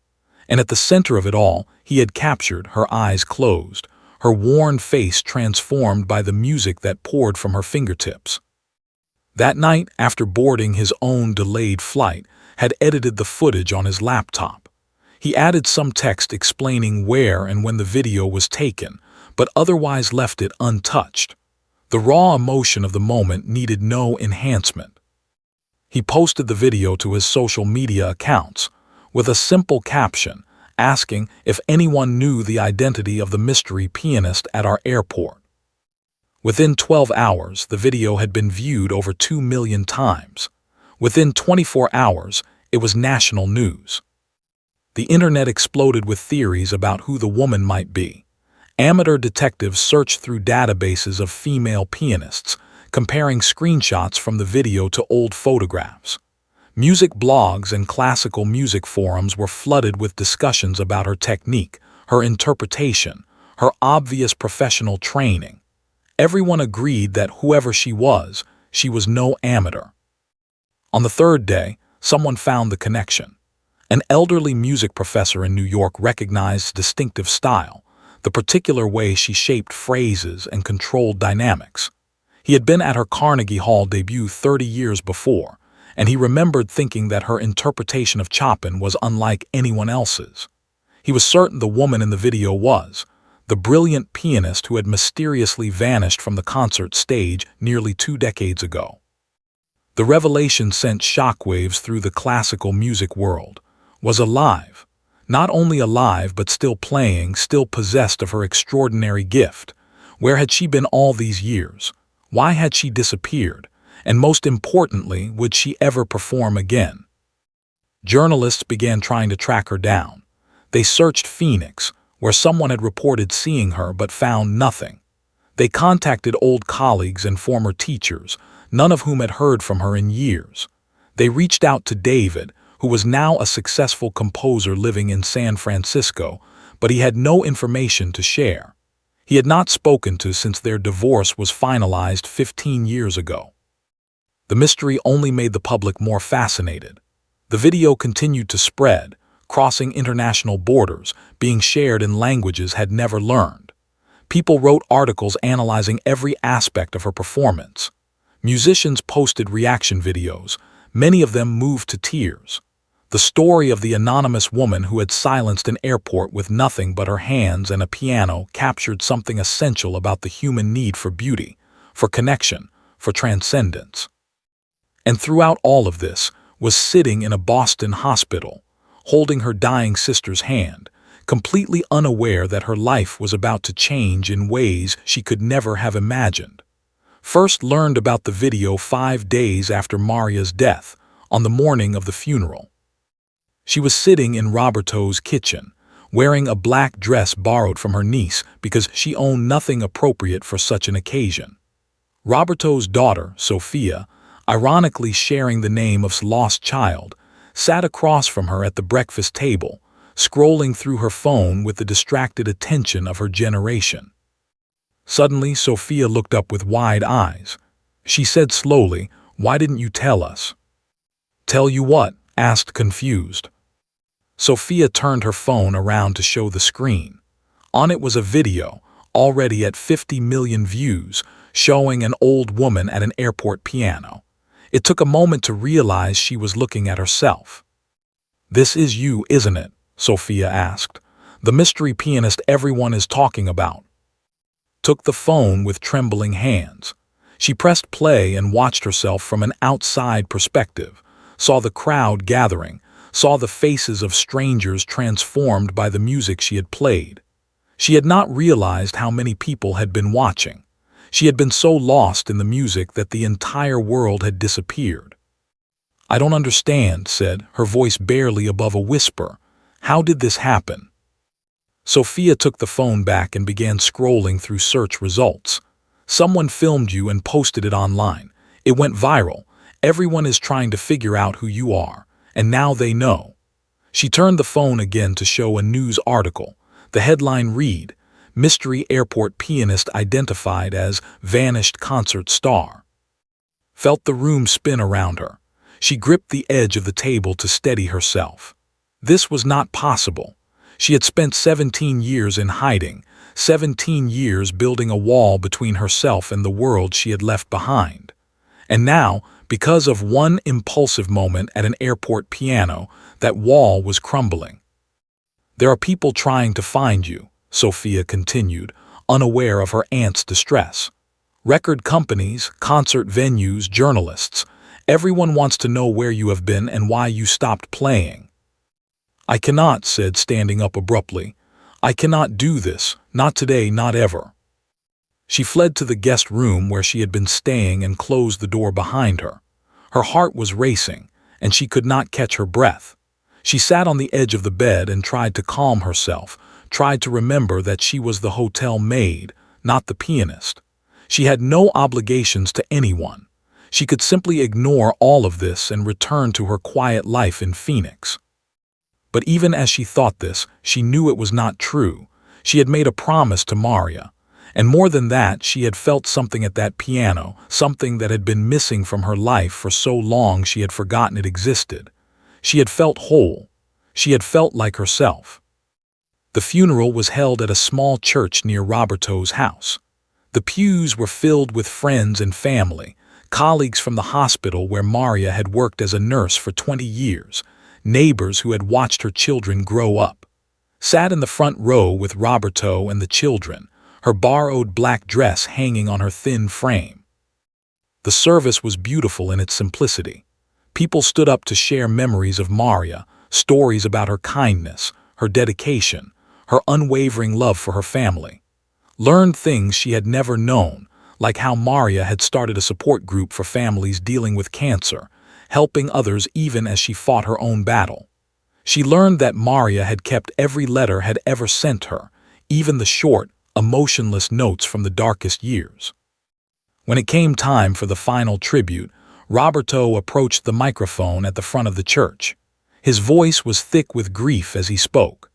And at the center of it all, he had captured her eyes closed, her worn face transformed by the music that poured from her fingertips. That night, after boarding his own delayed flight, had edited the footage on his laptop. He added some text explaining where and when the video was taken, but otherwise left it untouched. The raw emotion of the moment needed no enhancement. He posted the video to his social media accounts, with a simple caption asking if anyone knew the identity of the mystery pianist at our airport. Within 12 hours, the video had been viewed over 2 million times. Within 24 hours, it was national news. The internet exploded with theories about who the woman might be. Amateur detectives searched through databases of female pianists, comparing screenshots from the video to old photographs. Music blogs and classical music forums were flooded with discussions about her technique, her interpretation, her obvious professional training. Everyone agreed that whoever she was no amateur. On the third day, someone found the connection. An elderly music professor in New York recognized distinctive style, the particular way she shaped phrases and controlled dynamics. He had been at her Carnegie Hall debut 30 years before, and he remembered thinking that her interpretation of Chopin was unlike anyone else's. He was certain the woman in the video was the brilliant pianist who had mysteriously vanished from the concert stage nearly 2 decades ago. The revelation sent shockwaves through the classical music world. Was alive. Not only alive, but still playing, still possessed of her extraordinary gift. Where had she been all these years? Why had she disappeared? And most importantly, would she ever perform again? Journalists began trying to track her down. They searched Phoenix, where someone had reported seeing her but found nothing. They contacted old colleagues and former teachers, none of whom had heard from her in years. They reached out to David, who was now a successful composer living in San Francisco, but he had no information to share. He had not spoken to since their divorce was finalized 15 years ago. The mystery only made the public more fascinated. The video continued to spread, crossing international borders, being shared in languages had never learned. People wrote articles analyzing every aspect of her performance. Musicians posted reaction videos, many of them moved to tears. The story of the anonymous woman who had silenced an airport with nothing but her hands and a piano captured something essential about the human need for beauty, for connection, for transcendence. And throughout all of this was sitting in a Boston hospital, holding her dying sister's hand, completely unaware that her life was about to change in ways she could never have imagined. First learned about the video 5 days after Maria's death, on the morning of the funeral. She was sitting in Roberto's kitchen, wearing a black dress borrowed from her niece because she owned nothing appropriate for such an occasion. Roberto's daughter, Sophia, ironically sharing the name of lost child, sat across from her at the breakfast table, scrolling through her phone with the distracted attention of her generation. Suddenly, Sophia looked up with wide eyes. She said slowly, "Why didn't you tell us?" "Tell you what?" asked confused. Sophia turned her phone around to show the screen. On it was a video, already at 50 million views, showing an old woman at an airport piano. It took a moment to realize she was looking at herself. "This is you, isn't it?" Sophia asked. "The mystery pianist everyone is talking about." Took the phone with trembling hands. She pressed play and watched herself from an outside perspective, saw the crowd gathering, saw the faces of strangers transformed by the music she had played. She had not realized how many people had been watching. She had been so lost in the music that the entire world had disappeared. "I don't understand," said, her voice barely above a whisper. "How did this happen?" Sophia took the phone back and began scrolling through search results. "Someone filmed you and posted it online. It went viral. Everyone is trying to figure out who you are, and now they know." She turned the phone again to show a news article. The headline read, "Mystery Airport Pianist Identified as Vanished Concert Star." Felt the room spin around her. She gripped the edge of the table to steady herself. This was not possible. She had spent 17 years in hiding, 17 years building a wall between herself and the world she had left behind. And now, because of one impulsive moment at an airport piano, that wall was crumbling. "There are people trying to find you," Sophia continued, unaware of her aunt's distress. "Record companies, concert venues, journalists. Everyone wants to know where you have been and why you stopped playing." "I cannot," said, standing up abruptly. "I cannot do this, not today, not ever." She fled to the guest room where she had been staying and closed the door behind her. Her heart was racing, and she could not catch her breath. She sat on the edge of the bed and tried to calm herself, tried to remember that she was the hotel maid, not the pianist. She had no obligations to anyone. She could simply ignore all of this and return to her quiet life in Phoenix. But even as she thought this, she knew it was not true. She had made a promise to Maria. And more than that, she had felt something at that piano, something that had been missing from her life for so long she had forgotten it existed. She had felt whole. She had felt like herself. The funeral was held at a small church near Roberto's house. The pews were filled with friends and family, colleagues from the hospital where Maria had worked as a nurse for 20 years, neighbors who had watched her children grow up. Sat in the front row with Roberto and the children, her borrowed black dress hanging on her thin frame. The service was beautiful in its simplicity. People stood up to share memories of Maria, stories about her kindness, her dedication, her unwavering love for her family. Learned things she had never known, like how Maria had started a support group for families dealing with cancer, helping others even as she fought her own battle. She learned that Maria had kept every letter had ever sent her, even the short, emotionless notes from the darkest years. When it came time for the final tribute, Roberto approached the microphone at the front of the church. His voice was thick with grief as he spoke.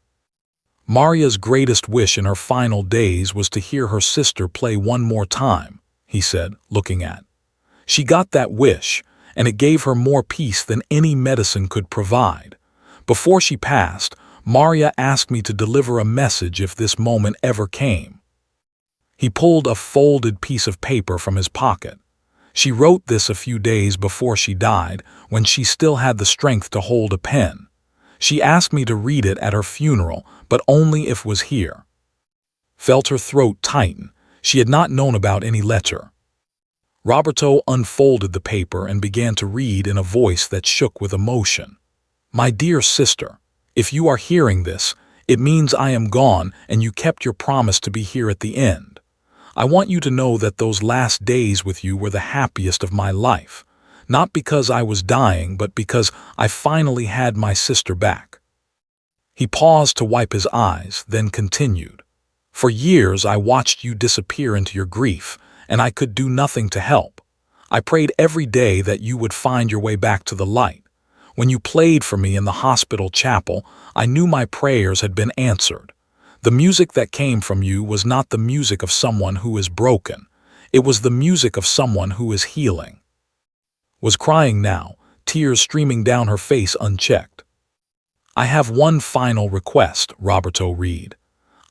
Maria's greatest wish in her final days was to hear her sister play one more time, he said, looking at. She got that wish, and it gave her more peace than any medicine could provide. Before she passed, Maria asked me to deliver a message if this moment ever came. He pulled a folded piece of paper from his pocket. She wrote this a few days before she died, when she still had the strength to hold a pen. She asked me to read it at her funeral, but only if it was here. Felt her throat tighten. She had not known about any letter. Roberto unfolded the paper and began to read in a voice that shook with emotion. "My dear sister, if you are hearing this, it means I am gone and you kept your promise to be here at the end. I want you to know that those last days with you were the happiest of my life, not because I was dying, but because I finally had my sister back." He paused to wipe his eyes, then continued. "For years I watched you disappear into your grief, and I could do nothing to help. I prayed every day that you would find your way back to the light. When you played for me in the hospital chapel, I knew my prayers had been answered. The music that came from you was not the music of someone who is broken. It was the music of someone who is healing." Was crying now, tears streaming down her face unchecked. "I have one final request," Roberto read.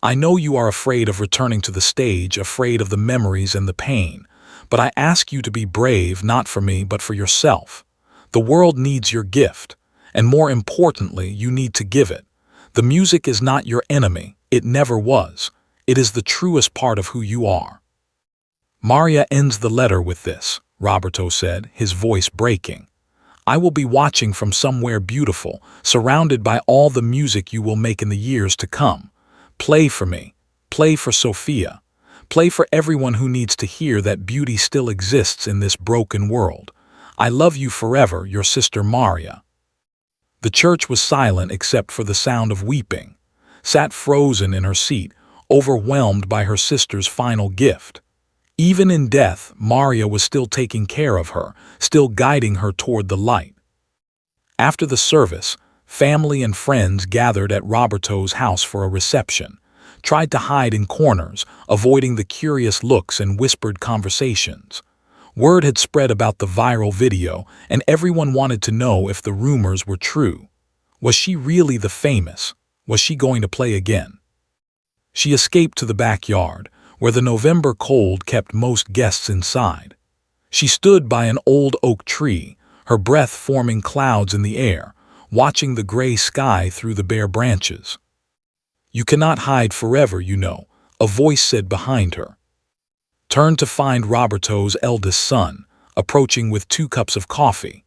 "I know you are afraid of returning to the stage, afraid of the memories and the pain, but I ask you to be brave, not for me, but for yourself. The world needs your gift, and more importantly, you need to give it. The music is not your enemy. It never was. It is the truest part of who you are." "Maria ends the letter with this," Roberto said, his voice breaking. "I will be watching from somewhere beautiful, surrounded by all the music you will make in the years to come. Play for me. Play for Sophia. Play for everyone who needs to hear that beauty still exists in this broken world. I love you forever, your sister Maria." The church was silent except for the sound of weeping, sat frozen in her seat, overwhelmed by her sister's final gift. Even in death, Maria was still taking care of her, still guiding her toward the light. After the service, family and friends gathered at Roberto's house for a reception, tried to hide in corners, avoiding the curious looks and whispered conversations. Word had spread about the viral video, and everyone wanted to know if the rumors were true. Was she really the famous? Was she going to play again? She escaped to the backyard, where the November cold kept most guests inside. She stood by an old oak tree, her breath forming clouds in the air, watching the gray sky through the bare branches. "You cannot hide forever, you know," a voice said behind her. Turned to find Roberto's eldest son, approaching with 2 cups of coffee.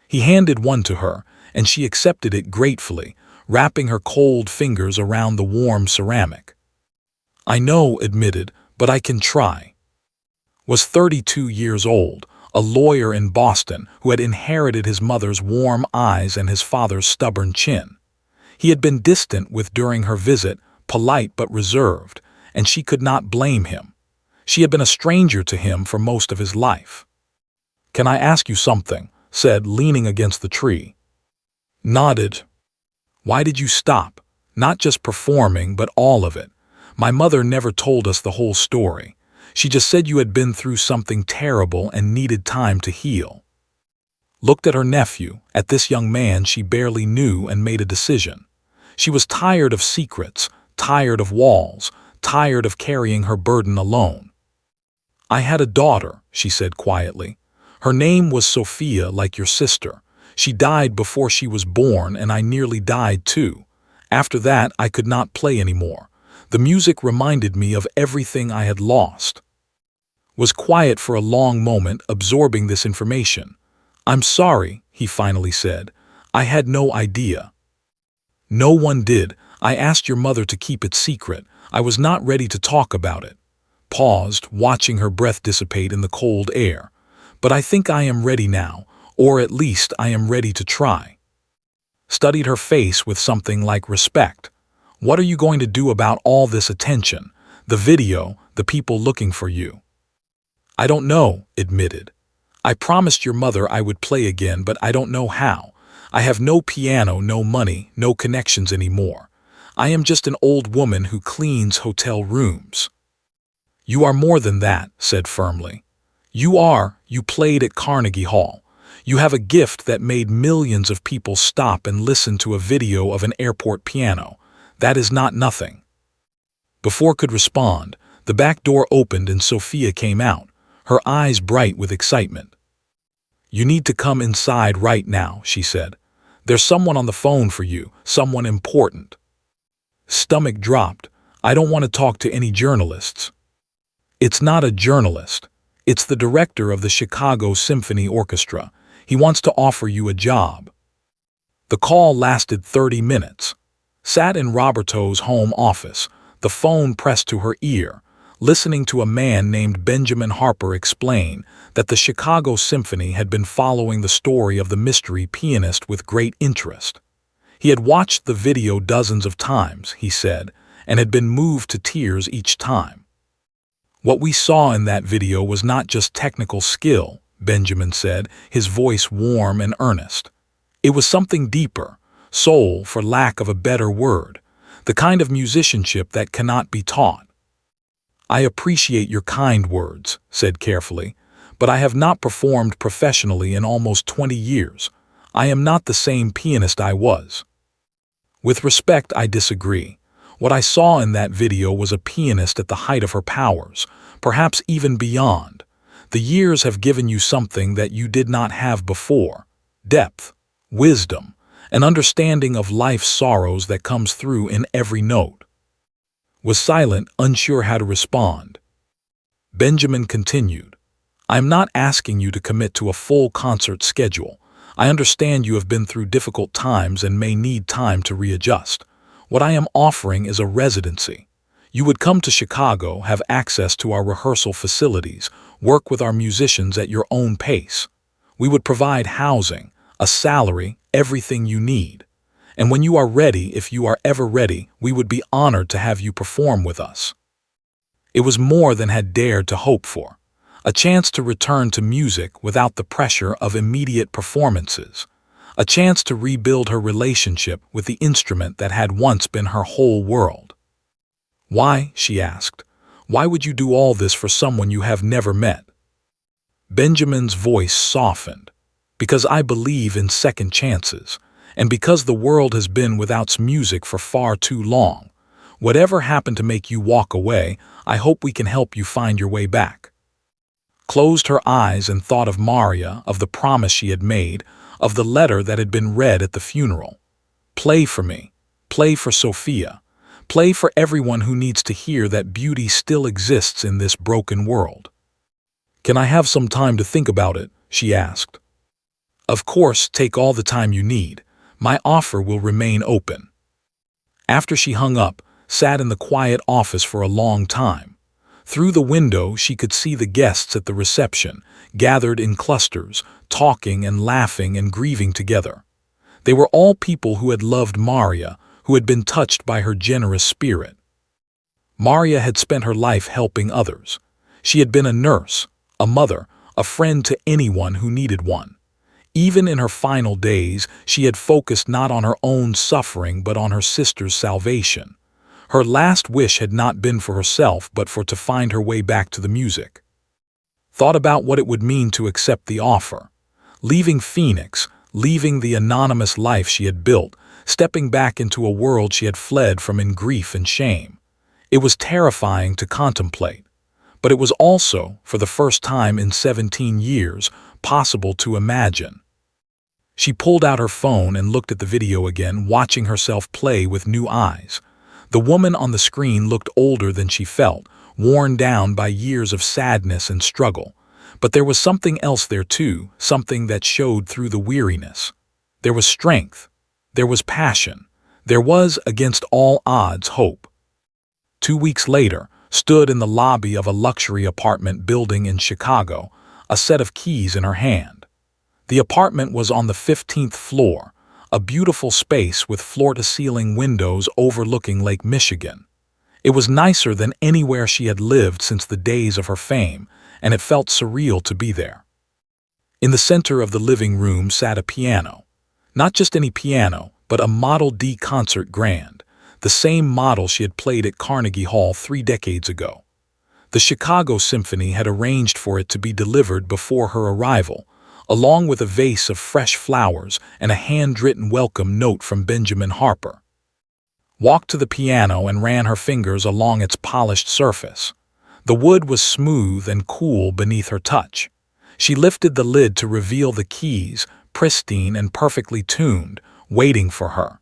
He handed one to her, and she accepted it gratefully, wrapping her cold fingers around the warm ceramic. "I know," admitted, "but I can try." Was 32 years old, a lawyer in Boston who had inherited his mother's warm eyes and his father's stubborn chin. He had been distant with during her visit, polite but reserved, and she could not blame him. She had been a stranger to him for most of his life. "Can I ask you something?" said, leaning against the tree. Nodded. "Why did you stop? Not just performing, but all of it. My mother never told us the whole story. She just said you had been through something terrible and needed time to heal." Looked at her nephew, at this young man she barely knew, and made a decision. She was tired of secrets, tired of walls, tired of carrying her burden alone. "I had a daughter," she said quietly. "Her name was Sophia, like your sister. She died before she was born, and I nearly died too. After that, I could not play anymore. The music reminded me of everything I had lost." Was quiet for a long moment, absorbing this information. "I'm sorry," he finally said. "I had no idea." "No one did. I asked your mother to keep it secret. I was not ready to talk about it." Paused, watching her breath dissipate in the cold air. "But I think I am ready now, or at least I am ready to try." Studied her face with something like respect. "What are you going to do about all this attention? The video, the people looking for you?" "I don't know," admitted. "I promised your mother I would play again, but I don't know how. I have no piano, no money, no connections anymore. I am just an old woman who cleans hotel rooms." "You are more than that," said firmly. You played at Carnegie Hall. You have a gift that made millions of people stop and listen to a video of an airport piano. That is not nothing." Before could respond, the back door opened and Sophia came out, her eyes bright with excitement. "You need to come inside right now," she said. "There's someone on the phone for you, someone important." Stomach dropped. "I don't want to talk to any journalists." "It's not a journalist. It's the director of the Chicago Symphony Orchestra. He wants to offer you a job." The call lasted 30 minutes. Sat in Roberto's home office, the phone pressed to her ear, listening to a man named Benjamin Harper explain that the Chicago Symphony had been following the story of the mystery pianist with great interest. He had watched the video dozens of times, he said, and had been moved to tears each time. "What we saw in that video was not just technical skill," Benjamin said, his voice warm and earnest. "It was something deeper, soul for lack of a better word, the kind of musicianship that cannot be taught." "I appreciate your kind words," said carefully, "but I have not performed professionally in almost 20 years. I am not the same pianist I was." "With respect, I disagree. What I saw in that video was a pianist at the height of her powers, perhaps even beyond. The years have given you something that you did not have before: depth, wisdom, an understanding of life's sorrows that comes through in every note." Was silent, unsure how to respond. Benjamin continued, "I am not asking you to commit to a full concert schedule. I understand you have been through difficult times and may need time to readjust. What I am offering is a residency. You would come to Chicago, have access to our rehearsal facilities, work with our musicians at your own pace. We would provide housing, a salary, everything you need. And when you are ready, if you are ever ready, we would be honored to have you perform with us. It was more than had dared to hope for. A chance to return to music without the pressure of immediate performances. A chance to rebuild her relationship with the instrument that had once been her whole world. Why, she asked, why would you do all this for someone you have never met? Benjamin's voice softened. Because I believe in second chances, and because the world has been without music for far too long. Whatever happened to make you walk away, I hope we can help you find your way back. Closed her eyes and thought of Maria, of the promise she had made, of the letter that had been read at the funeral. Play for me. Play for Sophia. Play for everyone who needs to hear that beauty still exists in this broken world. Can I have some time to think about it? She asked. Of course, take all the time you need. My offer will remain open. After she hung up, sat in the quiet office for a long time. Through the window, she could see the guests at the reception, gathered in clusters, talking and laughing and grieving together. They were all people who had loved Maria, who had been touched by her generous spirit. Maria had spent her life helping others. She had been a nurse, a mother, a friend to anyone who needed one. Even in her final days, she had focused not on her own suffering but on her sister's salvation. Her last wish had not been for herself but for to find her way back to the music. Thought about what it would mean to accept the offer. Leaving Phoenix, leaving the anonymous life she had built, stepping back into a world she had fled from in grief and shame. It was terrifying to contemplate. But it was also, for the first time in 17 years, possible to imagine. She pulled out her phone and looked at the video again, watching herself play with new eyes. The woman on the screen looked older than she felt, worn down by years of sadness and struggle. But there was something else there too, something that showed through the weariness. There was strength. There was passion. There was, against all odds, hope. 2 weeks later, stood in the lobby of a luxury apartment building in Chicago, a set of keys in her hand. The apartment was on the 15th floor, a beautiful space with floor-to-ceiling windows overlooking Lake Michigan. It was nicer than anywhere she had lived since the days of her fame, and it felt surreal to be there. In the center of the living room sat a piano. Not just any piano, but a Model D Concert Grand, the same model she had played at Carnegie Hall 3 decades ago. The Chicago Symphony had arranged for it to be delivered before her arrival, along with a vase of fresh flowers and a handwritten welcome note from Benjamin Harper. Walked to the piano and ran her fingers along its polished surface. The wood was smooth and cool beneath her touch. She lifted the lid to reveal the keys, pristine and perfectly tuned, waiting for her.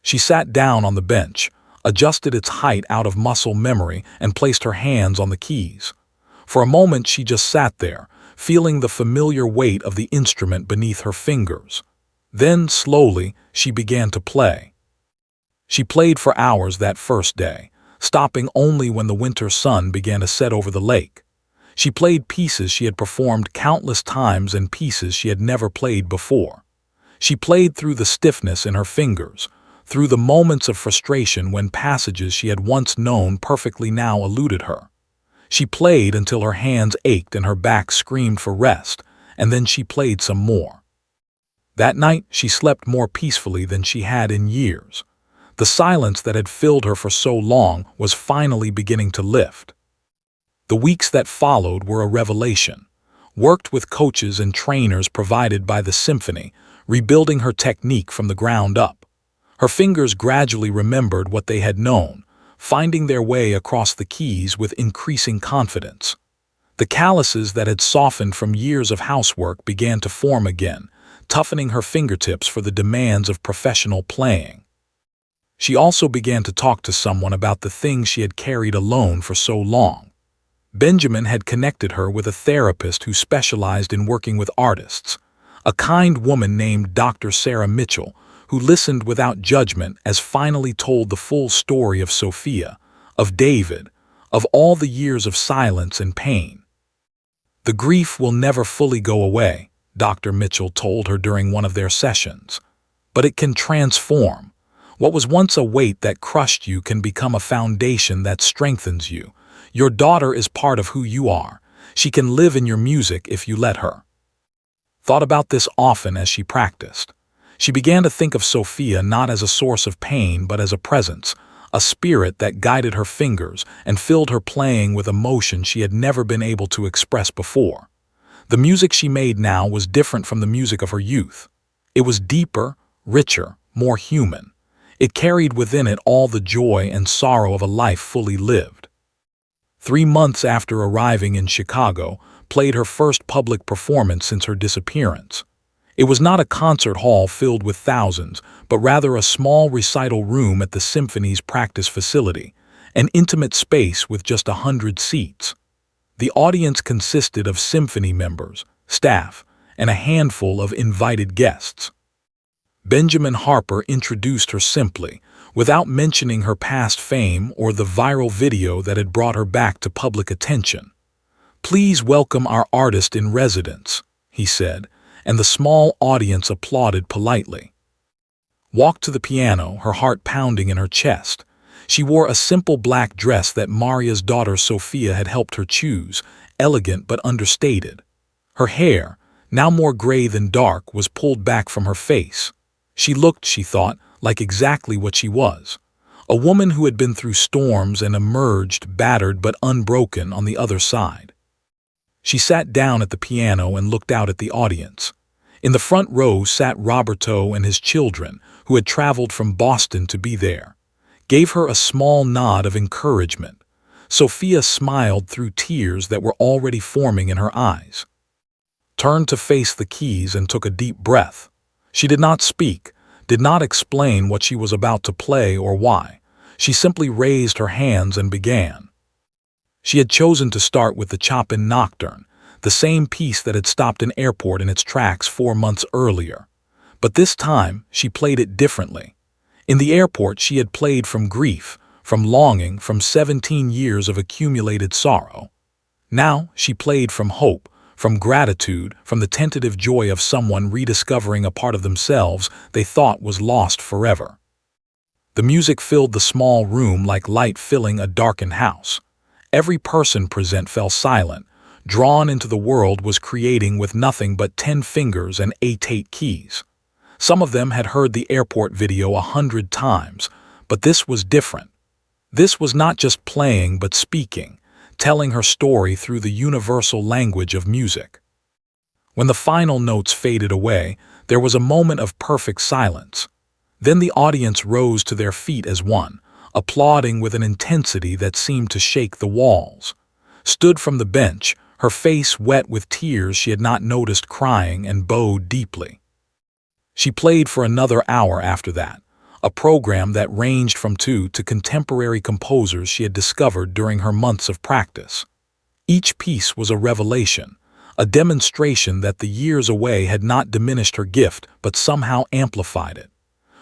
She sat down on the bench, adjusted its height out of muscle memory, and placed her hands on the keys. For a moment she just sat there, feeling the familiar weight of the instrument beneath her fingers. Then, slowly, she began to play. She played for hours that first day, stopping only when the winter sun began to set over the lake. She played pieces she had performed countless times and pieces she had never played before. She played through the stiffness in her fingers, through the moments of frustration when passages she had once known perfectly now eluded her. She played until her hands ached and her back screamed for rest, and then she played some more. That night she slept more peacefully than she had in years. The silence that had filled her for so long was finally beginning to lift. The weeks that followed were a revelation. Worked with coaches and trainers provided by the symphony, rebuilding her technique from the ground up. Her fingers gradually remembered what they had known, finding their way across the keys with increasing confidence. The calluses that had softened from years of housework began to form again, toughening her fingertips for the demands of professional playing. She also began to talk to someone about the things she had carried alone for so long. Benjamin had connected her with a therapist who specialized in working with artists, a kind woman named Dr. Sarah Mitchell, who listened without judgment as finally told the full story of Sophia, of David, of all the years of silence and pain. The grief will never fully go away, Dr. Mitchell told her during one of their sessions. But it can transform. What was once a weight that crushed you can become a foundation that strengthens you. Your daughter is part of who you are. She can live in your music if you let her. Thought about this often as she practiced. She began to think of Sophia not as a source of pain but as a presence, a spirit that guided her fingers and filled her playing with emotion she had never been able to express before. The music she made now was different from the music of her youth. It was deeper, richer, more human. It carried within it all the joy and sorrow of a life fully lived. 3 months after arriving in Chicago, played her first public performance since her disappearance. It was not a concert hall filled with thousands, but rather a small recital room at the symphony's practice facility, an intimate space with just 100 seats. The audience consisted of symphony members, staff, and a handful of invited guests. Benjamin Harper introduced her simply, without mentioning her past fame or the viral video that had brought her back to public attention. "Please welcome our artist in residence," he said, and the small audience applauded politely. Walked to the piano, her heart pounding in her chest. She wore a simple black dress that Maria's daughter Sophia had helped her choose, elegant but understated. Her hair, now more gray than dark, was pulled back from her face. She looked, she thought, like exactly what she was. A woman who had been through storms and emerged, battered but unbroken, on the other side. She sat down at the piano and looked out at the audience. In the front row sat Roberto and his children, who had traveled from Boston to be there. Gave her a small nod of encouragement. Sophia smiled through tears that were already forming in her eyes. Turned to face the keys and took a deep breath. She did not speak, did not explain what she was about to play or why. She simply raised her hands and began. She had chosen to start with the Chopin Nocturne, the same piece that had stopped an airport in its tracks 4 months earlier. But this time, she played it differently. In the airport, she had played from grief, from longing, from 17 years of accumulated sorrow. Now, she played from hope, from gratitude, from the tentative joy of someone rediscovering a part of themselves they thought was lost forever. The music filled the small room like light filling a darkened house. Every person present fell silent, drawn into the world was creating with nothing but 10 fingers and 8 keys. Some of them had heard the airport video 100 times, but this was different. This was not just playing but speaking, telling her story through the universal language of music. When the final notes faded away, there was a moment of perfect silence. Then the audience rose to their feet as one, applauding with an intensity that seemed to shake the walls. Stood from the bench, her face wet with tears she had not noticed, crying, and bowed deeply. She played for another hour after that, a program that ranged from two to contemporary composers she had discovered during her months of practice. Each piece was a revelation, a demonstration that the years away had not diminished her gift but somehow amplified it.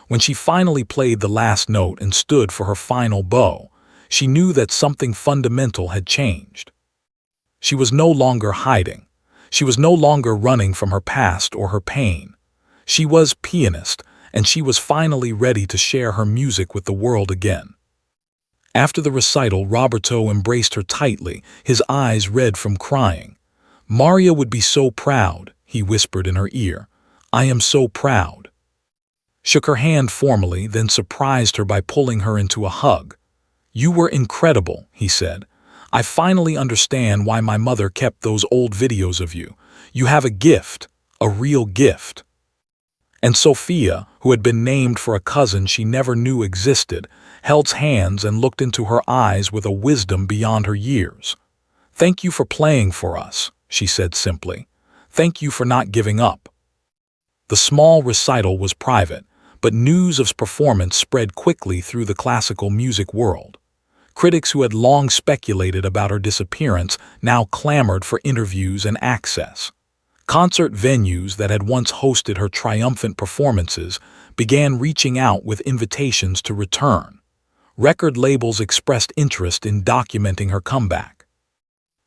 When she finally played the last note and stood for her final bow, she knew that something fundamental had changed. She was no longer hiding. She was no longer running from her past or her pain. She was pianist, and she was finally ready to share her music with the world again. After the recital, Roberto embraced her tightly, his eyes red from crying. "Maria would be so proud," he whispered in her ear. "I am so proud." Shook her hand formally, then surprised her by pulling her into a hug. "You were incredible," he said. "I finally understand why my mother kept those old videos of you. You have a gift, a real gift." And Sophia, who had been named for a cousin she never knew existed, held hands and looked into her eyes with a wisdom beyond her years. "Thank you for playing for us," she said simply. "Thank you for not giving up." The small recital was private, but news of performance spread quickly through the classical music world. Critics who had long speculated about her disappearance now clamored for interviews and access. Concert venues that had once hosted her triumphant performances began reaching out with invitations to return. Record labels expressed interest in documenting her comeback.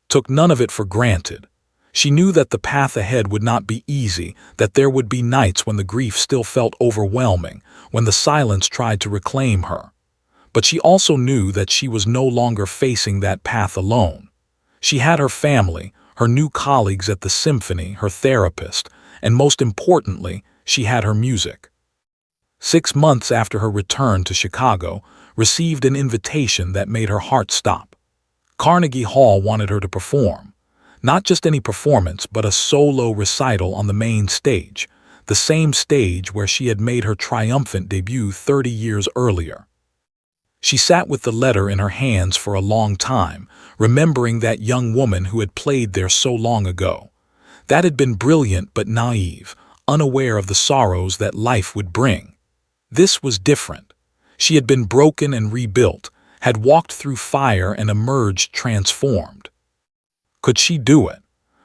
Took none of it for granted. She knew that the path ahead would not be easy, that there would be nights when the grief still felt overwhelming, when the silence tried to reclaim her. But she also knew that she was no longer facing that path alone. She had her family, her new colleagues at the symphony, her therapist, and most importantly, she had her music. 6 months after her return to Chicago, received an invitation that made her heart stop. Carnegie Hall wanted her to perform. Not just any performance, but a solo recital on the main stage, the same stage where she had made her triumphant debut 30 years earlier. She sat with the letter in her hands for a long time, remembering that young woman who had played there so long ago. That had been brilliant but naive, unaware of the sorrows that life would bring. This was different. She had been broken and rebuilt, had walked through fire and emerged transformed. Could she do it?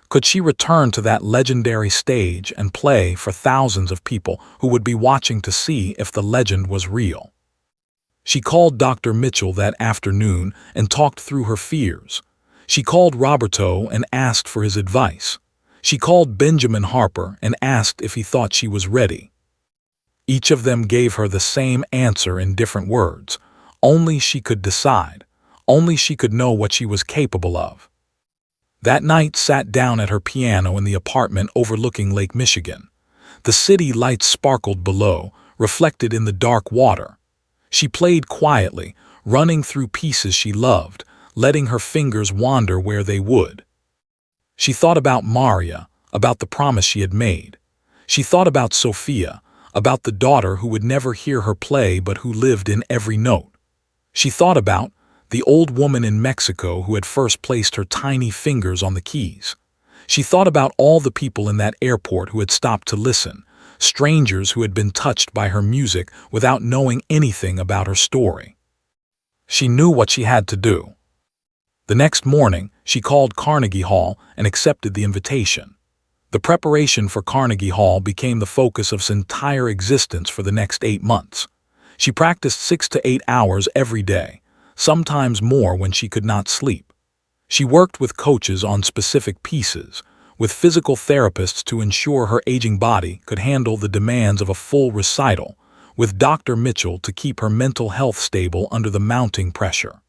Could she return to that legendary stage and play for thousands of people who would be watching to see if the legend was real? She called Dr. Mitchell that afternoon and talked through her fears. She called Roberto and asked for his advice. She called Benjamin Harper and asked if he thought she was ready. Each of them gave her the same answer in different words. Only she could decide. Only she could know what she was capable of. That night sat down at her piano in the apartment overlooking Lake Michigan. The city lights sparkled below, reflected in the dark water. She played quietly, running through pieces she loved, letting her fingers wander where they would. She thought about Maria, about the promise she had made. She thought about Sophia, about the daughter who would never hear her play but who lived in every note. She thought about the old woman in Mexico who had first placed her tiny fingers on the keys. She thought about all the people in that airport who had stopped to listen, strangers who had been touched by her music without knowing anything about her story. She knew what she had to do. The next morning, she called Carnegie Hall and accepted the invitation. The preparation for Carnegie Hall became the focus of her entire existence for the next 8 months. She practiced 6 to 8 hours every day, sometimes more when she could not sleep. She worked with coaches on specific pieces, with physical therapists to ensure her aging body could handle the demands of a full recital, with Dr. Mitchell to keep her mental health stable under the mounting pressure.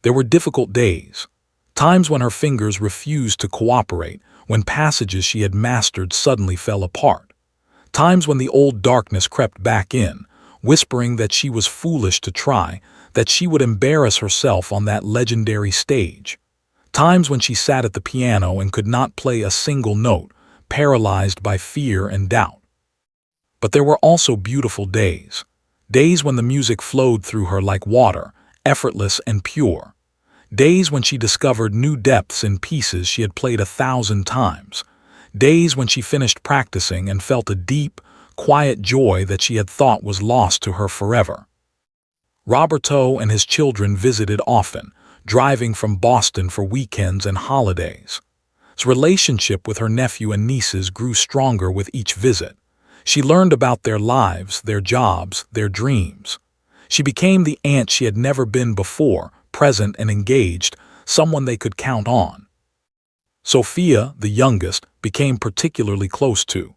There were difficult days, times when her fingers refused to cooperate, when passages she had mastered suddenly fell apart, times when the old darkness crept back in, whispering that she was foolish to try, that she would embarrass herself on that legendary stage. Times when she sat at the piano and could not play a single note, paralyzed by fear and doubt. But there were also beautiful days, days when the music flowed through her like water, effortless and pure. Days when she discovered new depths in pieces she had played 1,000 times. Days when she finished practicing and felt a deep, quiet joy that she had thought was lost to her forever. Roberto and his children visited often, driving from Boston for weekends and holidays. His relationship with her nephew and nieces grew stronger with each visit. She learned about their lives, their jobs, their dreams. She became the aunt she had never been before, present and engaged, someone they could count on. Sophia, the youngest, became particularly close to.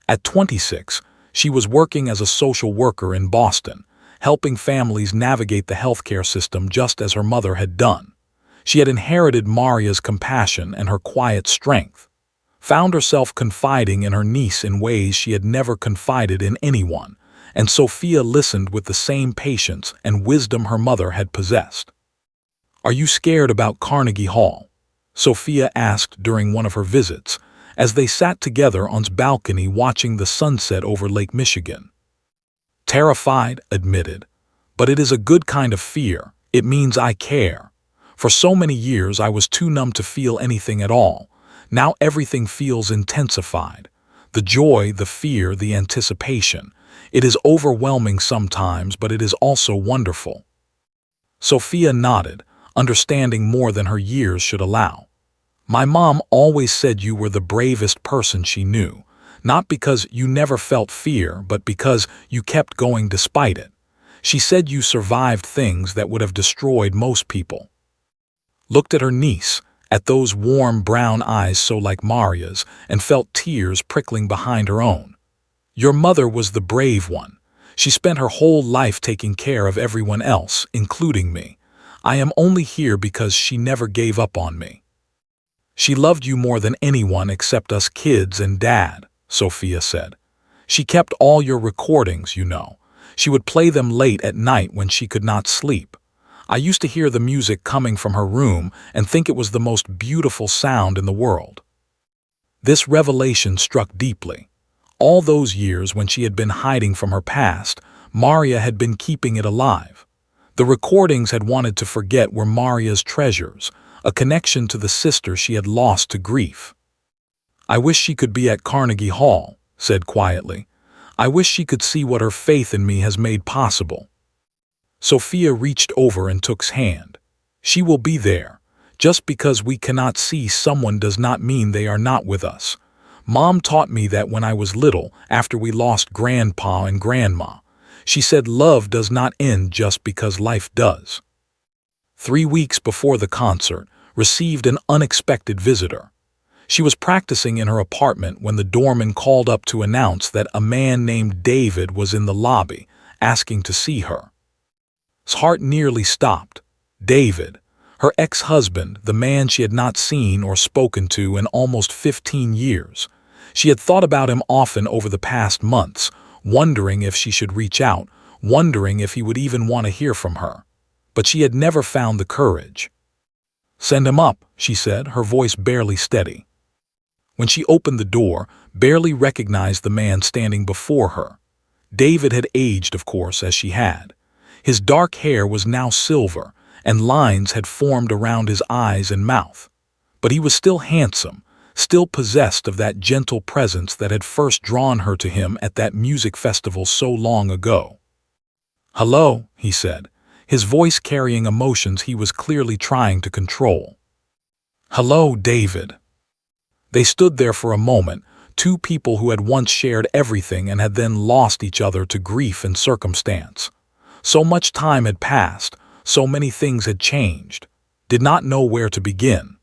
At 26, she was working as a social worker in Boston, helping families navigate the healthcare system just as her mother had done. She had inherited Maria's compassion and her quiet strength, found herself confiding in her niece in ways she had never confided in anyone, and Sophia listened with the same patience and wisdom her mother had possessed. "Are you scared about Carnegie Hall?" Sophia asked during one of her visits, as they sat together on his balcony watching the sunset over Lake Michigan. "Terrified," admitted, "but it is a good kind of fear. It means I care. For so many years I was too numb to feel anything at all. Now everything feels intensified. The joy, the fear, the anticipation. It is overwhelming sometimes, but it is also wonderful." Sophia nodded, understanding more than her years should allow. "My mom always said you were the bravest person she knew. Not because you never felt fear, but because you kept going despite it. She said you survived things that would have destroyed most people." Looked at her niece, at those warm brown eyes so like Maria's, and felt tears prickling behind her own. Your mother was the brave one. She spent her whole life taking care of everyone else, including me. I am only here because she never gave up on me. She loved you more than anyone except us kids and Dad, Sophia said. She kept all your recordings, you know. She would play them late at night when she could not sleep. I used to hear the music coming from her room and think it was the most beautiful sound in the world. This revelation struck deeply. All those years when she had been hiding from her past, Maria had been keeping it alive. The recordings had wanted to forget were Maria's treasures, a connection to the sister she had lost to grief. I wish she could be at Carnegie Hall, said quietly. I wish she could see what her faith in me has made possible. Sophia reached over and took's hand. She will be there. Just because we cannot see someone does not mean they are not with us. Mom taught me that when I was little, after we lost Grandpa and Grandma. She said love does not end just because life does. 3 weeks before the concert, received an unexpected visitor. She was practicing in her apartment when the doorman called up to announce that a man named David was in the lobby, asking to see her. His heart nearly stopped. David, her ex-husband, the man she had not seen or spoken to in almost 15 years. She had thought about him often over the past months, wondering if she should reach out, wondering if he would even want to hear from her. But she had never found the courage. "Send him up," she said, her voice barely steady. When she opened the door, barely recognized the man standing before her. David had aged, of course, as she had. His dark hair was now silver, and lines had formed around his eyes and mouth. But he was still handsome, still possessed of that gentle presence that had first drawn her to him at that music festival so long ago. "Hello," he said, his voice carrying emotions he was clearly trying to control. "Hello, David." They stood there for a moment, two people who had once shared everything and had then lost each other to grief and circumstance. So much time had passed, so many things had changed. Did not know where to begin.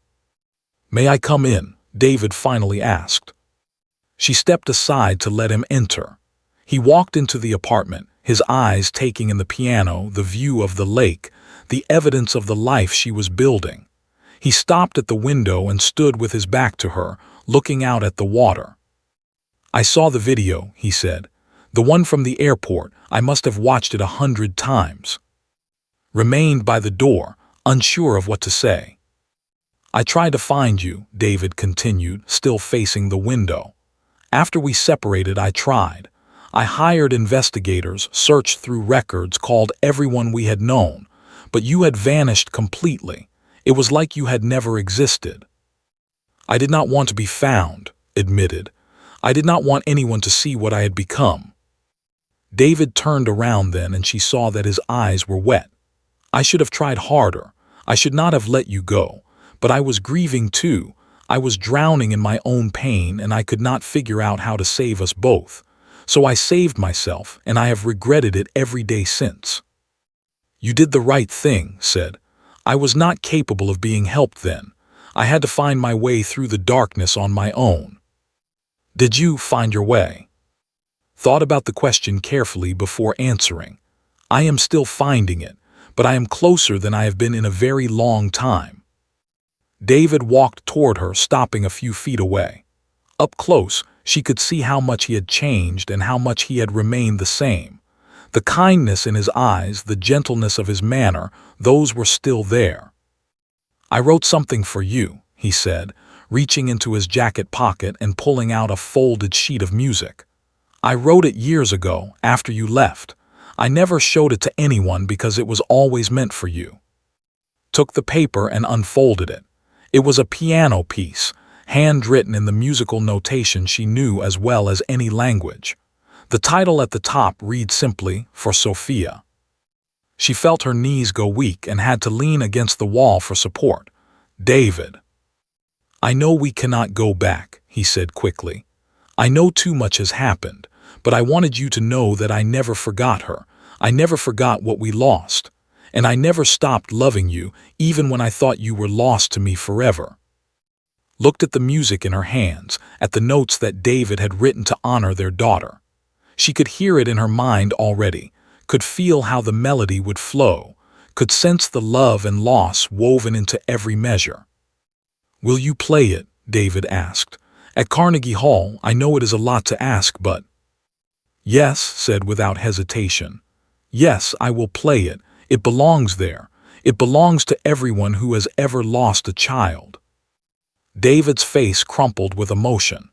"May I come in?" David finally asked. She stepped aside to let him enter. He walked into the apartment, his eyes taking in the piano, the view of the lake, the evidence of the life she was building. He stopped at the window and stood with his back to her, looking out at the water. "I saw the video," he said. "The one from the airport. I must have watched it 100 times." Remained by the door, unsure of what to say. "I tried to find you," David continued, still facing the window. "After we separated, I tried. I hired investigators, searched through records, called everyone we had known. But you had vanished completely. It was like you had never existed." "I did not want to be found," admitted. "I did not want anyone to see what I had become." David turned around then and she saw that his eyes were wet. "I should have tried harder. I should not have let you go. But I was grieving too. I was drowning in my own pain and I could not figure out how to save us both. So I saved myself and I have regretted it every day since." "You did the right thing," said. "I was not capable of being helped then. I had to find my way through the darkness on my own." "Did you find your way?" Thought about the question carefully before answering. "I am still finding it, but I am closer than I have been in a very long time." David walked toward her, stopping a few feet away. Up close, she could see how much he had changed and how much he had remained the same. The kindness in his eyes, the gentleness of his manner, those were still there. "I wrote something for you," he said, reaching into his jacket pocket and pulling out a folded sheet of music. "I wrote it years ago, after you left. I never showed it to anyone because it was always meant for you." Took the paper and unfolded it. It was a piano piece, handwritten in the musical notation she knew as well as any language. The title at the top read simply, "For Sophia." She felt her knees go weak and had to lean against the wall for support. "David." "I know we cannot go back," he said quickly. "I know too much has happened, but I wanted you to know that I never forgot her. I never forgot what we lost. And I never stopped loving you, even when I thought you were lost to me forever. Looked at the music in her hands, at the notes that David had written to honor their daughter. She could hear it in her mind already, could feel how the melody would flow, could sense the love and loss woven into every measure. "Will you play it?" David asked. "At Carnegie Hall, I know it is a lot to ask, but—" "Yes," said without hesitation. "Yes, I will play it. It belongs there. It belongs to everyone who has ever lost a child." David's face crumpled with emotion.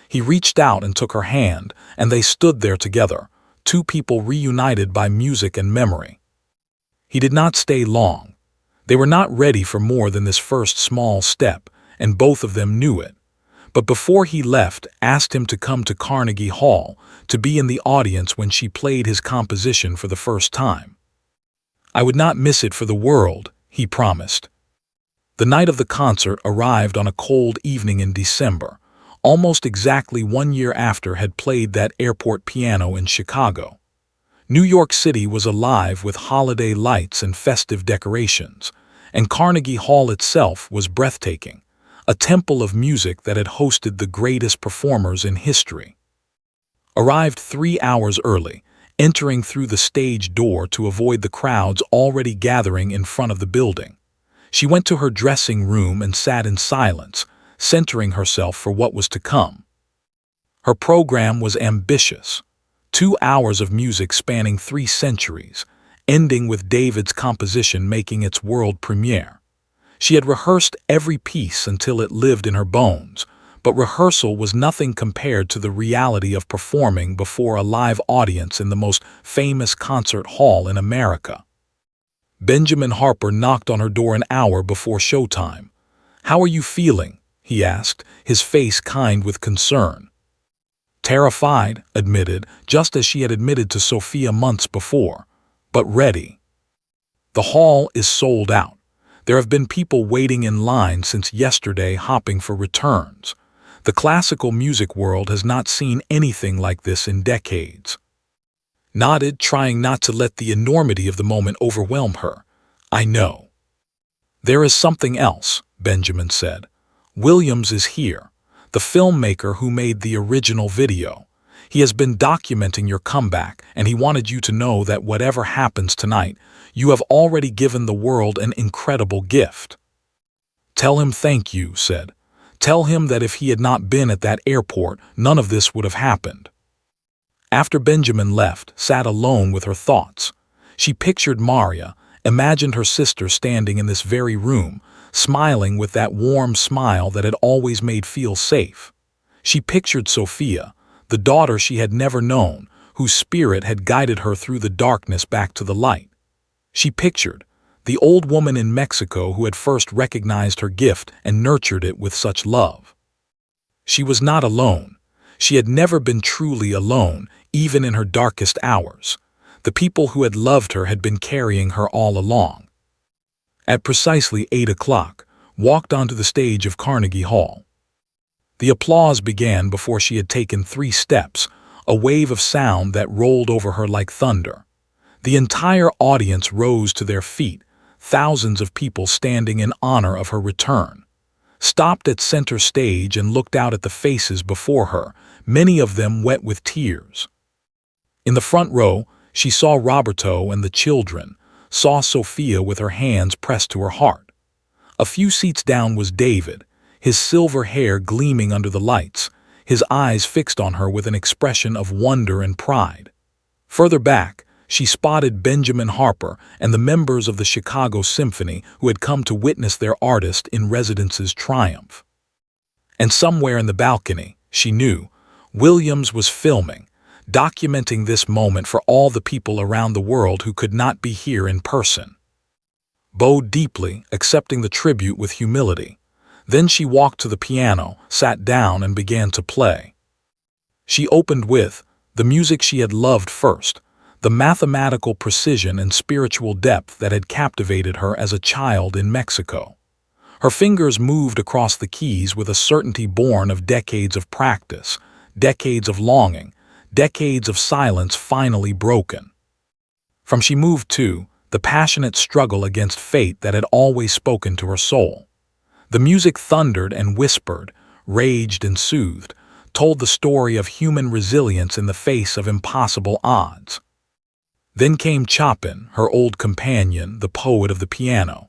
He reached out and took her hand, and they stood there together, two people reunited by music and memory. He did not stay long. They were not ready for more than this first small step, and both of them knew it. But before he left, asked him to come to Carnegie Hall, to be in the audience when she played his composition for the first time. "I would not miss it for the world," he promised. The night of the concert arrived on a cold evening in December, almost exactly 1 year after had played that airport piano in Chicago. New York City was alive with holiday lights and festive decorations, and Carnegie Hall itself was breathtaking, a temple of music that had hosted the greatest performers in history. Arrived 3 hours early, entering through the stage door to avoid the crowds already gathering in front of the building. She went to her dressing room and sat in silence, centering herself for what was to come. Her program was ambitious. 2 hours of music spanning 3 centuries, ending with David's composition making its world premiere. She had rehearsed every piece until it lived in her bones, but rehearsal was nothing compared to the reality of performing before a live audience in the most famous concert hall in America. Benjamin Harper knocked on her door an hour before showtime. "How are you feeling?" he asked, his face kind with concern. "Terrified," admitted, just as she had admitted to Sophia months before, "but ready. The hall is sold out. There have been people waiting in line since yesterday hopping for returns. The classical music world has not seen anything like this in decades." Nodded, trying not to let the enormity of the moment overwhelm her. "I know." "There is something else," Benjamin said. "Williams is here, the filmmaker who made the original video. He has been documenting your comeback, and he wanted you to know that whatever happens tonight, you have already given the world an incredible gift." "Tell him thank you," said. "Tell him that if he had not been at that airport, none of this would have happened." After Benjamin left, sat alone with her thoughts. She pictured Maria, imagined her sister standing in this very room, smiling with that warm smile that had always made feel safe. She pictured Sophia, the daughter she had never known, whose spirit had guided her through the darkness back to the light. She pictured the old woman in Mexico who had first recognized her gift and nurtured it with such love. She was not alone. She had never been truly alone, even in her darkest hours. The people who had loved her had been carrying her all along. At precisely 8 o'clock, walked onto the stage of Carnegie Hall. The applause began before she had taken 3 steps, a wave of sound that rolled over her like thunder. The entire audience rose to their feet, thousands of people standing in honor of her return. Stopped at center stage and looked out at the faces before her, many of them wet with tears. In the front row, she saw Roberto and the children, saw Sophia with her hands pressed to her heart. A few seats down was David, his silver hair gleaming under the lights, his eyes fixed on her with an expression of wonder and pride. Further back, she spotted Benjamin Harper and the members of the Chicago Symphony who had come to witness their artist in residence's triumph. And somewhere in the balcony, she knew, Williams was filming, documenting this moment for all the people around the world who could not be here in person. Bowed deeply, accepting the tribute with humility. Then she walked to the piano, sat down, and began to play. She opened with the music she had loved first, the mathematical precision and spiritual depth that had captivated her as a child in Mexico. Her fingers moved across the keys with a certainty born of decades of practice, decades of longing, decades of silence finally broken. From she moved to, the passionate struggle against fate that had always spoken to her soul. The music thundered and whispered, raged and soothed, told the story of human resilience in the face of impossible odds. Then came Chopin, her old companion, the poet of the piano.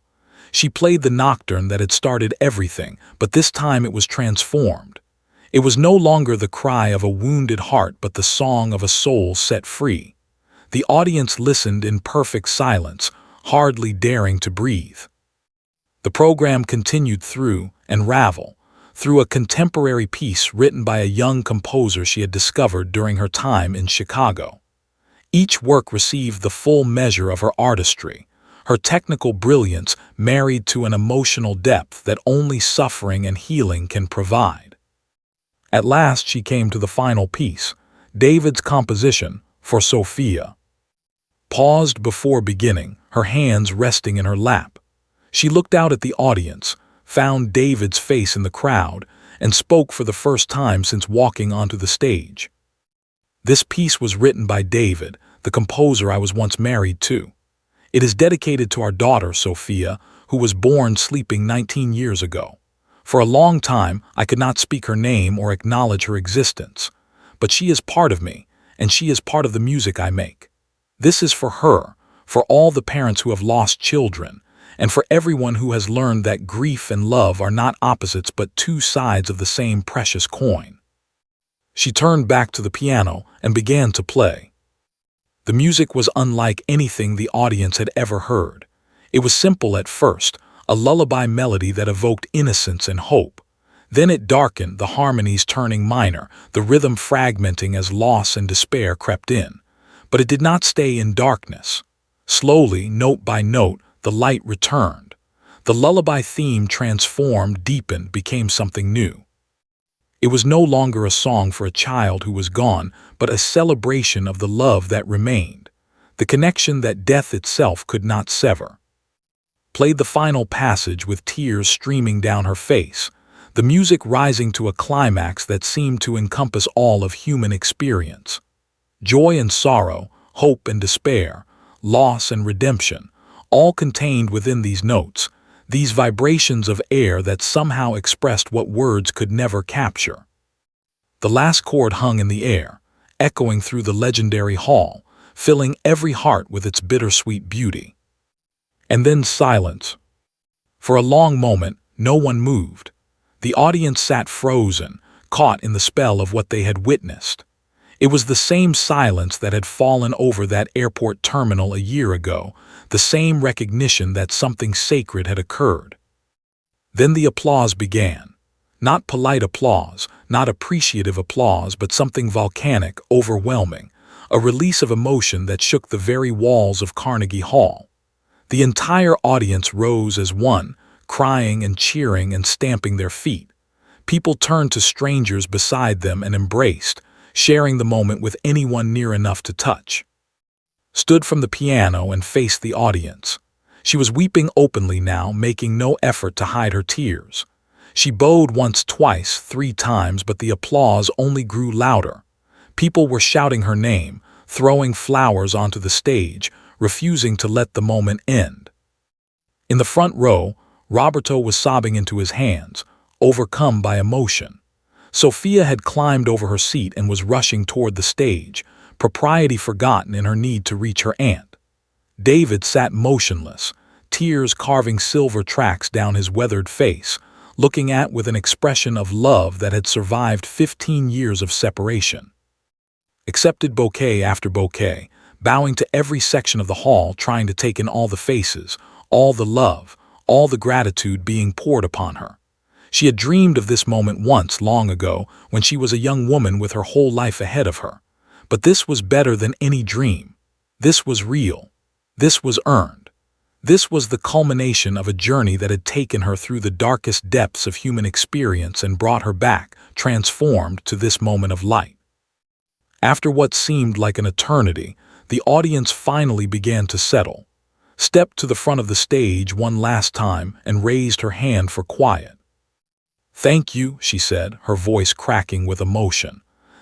She played the nocturne that had started everything, but this time it was transformed. It was no longer the cry of a wounded heart, but the song of a soul set free. The audience listened in perfect silence, hardly daring to breathe. The program continued through Ravel, through a contemporary piece written by a young composer she had discovered during her time in Chicago. Each work received the full measure of her artistry, her technical brilliance married to an emotional depth that only suffering and healing can provide. At last she came to the final piece, David's composition for Sophia. Paused before beginning, her hands resting in her lap. She looked out at the audience, found David's face in the crowd, and spoke for the first time since walking onto the stage. This piece was written by David, the composer I was once married to. It is dedicated to our daughter, Sophia, who was born sleeping 19 years ago. For a long time, I could not speak her name or acknowledge her existence. But she is part of me, and she is part of the music I make. This is for her, for all the parents who have lost children, and for everyone who has learned that grief and love are not opposites but two sides of the same precious coin. She turned back to the piano and began to play. The music was unlike anything the audience had ever heard. It was simple at first, a lullaby melody that evoked innocence and hope. Then it darkened, the harmonies turning minor, the rhythm fragmenting as loss and despair crept in. But it did not stay in darkness. Slowly, note by note, the light returned. The lullaby theme transformed, deepened, became something new. It was no longer a song for a child who was gone, but a celebration of the love that remained, the connection that death itself could not sever. Played the final passage with tears streaming down her face, the music rising to a climax that seemed to encompass all of human experience. Joy and sorrow, hope and despair, loss and redemption, all contained within these notes, these vibrations of air that somehow expressed what words could never capture. The last chord hung in the air, echoing through the legendary hall, filling every heart with its bittersweet beauty. And then silence. For a long moment, no one moved. The audience sat frozen, caught in the spell of what they had witnessed. It was the same silence that had fallen over that airport terminal a year ago, the same recognition that something sacred had occurred. Then the applause began. Not polite applause, not appreciative applause, but something volcanic, overwhelming, a release of emotion that shook the very walls of Carnegie Hall. The entire audience rose as one, crying and cheering and stamping their feet. People turned to strangers beside them and embraced, sharing the moment with anyone near enough to touch. Stood from the piano and faced the audience. She was weeping openly now, making no effort to hide her tears. She bowed once, twice, 3 times, but the applause only grew louder. People were shouting her name, throwing flowers onto the stage, refusing to let the moment end. In the front row, Roberto was sobbing into his hands, overcome by emotion. Sophia had climbed over her seat and was rushing toward the stage, propriety forgotten in her need to reach her aunt. David sat motionless, tears carving silver tracks down his weathered face, looking at with an expression of love that had survived 15 years of separation. Accepted bouquet after bouquet, bowing to every section of the hall, trying to take in all the faces, all the love, all the gratitude being poured upon her. She had dreamed of this moment once, long ago, when she was a young woman with her whole life ahead of her. But this was better than any dream. This was real. This was earned. This was the culmination of a journey that had taken her through the darkest depths of human experience and brought her back, transformed, to this moment of light. After what seemed like an eternity, the audience finally began to settle, stepped to the front of the stage one last time and raised her hand for quiet. "Thank you," she said, her voice cracking with emotion.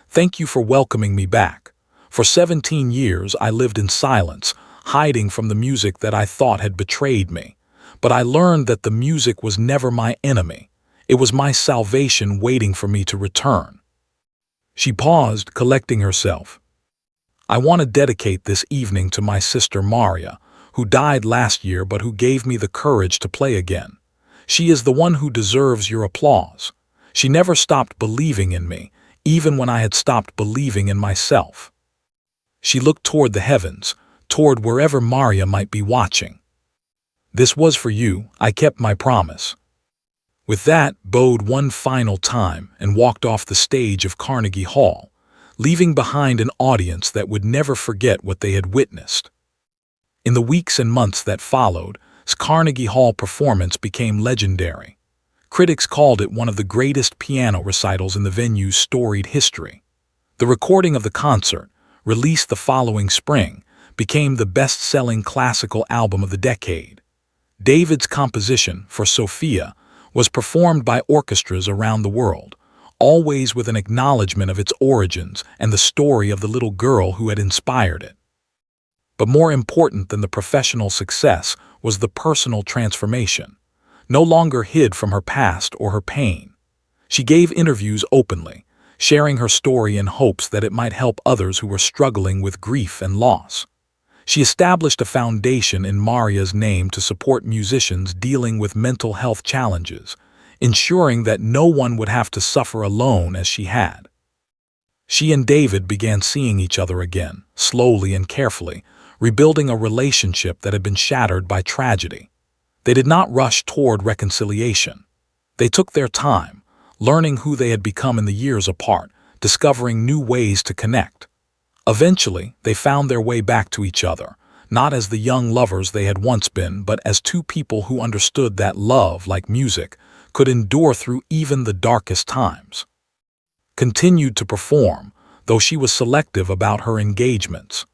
"Thank you for welcoming me back. For 17 years I lived in silence, hiding from the music that I thought had betrayed me. But I learned that the music was never my enemy. It was my salvation waiting for me to return. She paused, collecting herself. I want to dedicate this evening to my sister Maria, who died last year but who gave me the courage to play again. She is the one who deserves your applause. She never stopped believing in me, even when I had stopped believing in myself. She looked toward the heavens, toward wherever Maria might be watching. This was for you. I kept my promise. With that, bowed one final time and walked off the stage of Carnegie Hall, leaving behind an audience that would never forget what they had witnessed. In the weeks and months that followed, Carnegie Hall performance became legendary. Critics called it one of the greatest piano recitals in the venue's storied history. The recording of the concert, released the following spring, became the best-selling classical album of the decade. David's composition for Sophia was performed by orchestras around the world, always with an acknowledgement of its origins and the story of the little girl who had inspired it. But more important than the professional success was the personal transformation. No longer hid from her past or her pain. She gave interviews openly, sharing her story in hopes that it might help others who were struggling with grief and loss. She established a foundation in Maria's name to support musicians dealing with mental health challenges, ensuring that no one would have to suffer alone as she had. She and David began seeing each other again, slowly and carefully, rebuilding a relationship that had been shattered by tragedy. They did not rush toward reconciliation. They took their time, learning who they had become in the years apart, discovering new ways to connect. Eventually, they found their way back to each other, not as the young lovers they had once been, but as two people who understood that love, like music, could endure through even the darkest times. Continued to perform, though she was selective about her engagements.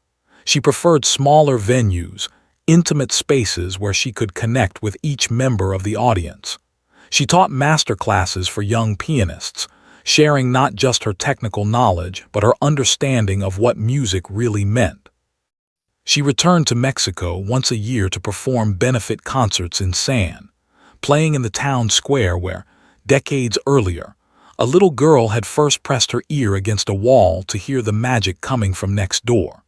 She preferred smaller venues, intimate spaces where she could connect with each member of the audience. She taught master classes for young pianists, sharing not just her technical knowledge but her understanding of what music really meant. She returned to Mexico once a year to perform benefit concerts in San, playing in the town square where, decades earlier, a little girl had first pressed her ear against a wall to hear the magic coming from next door.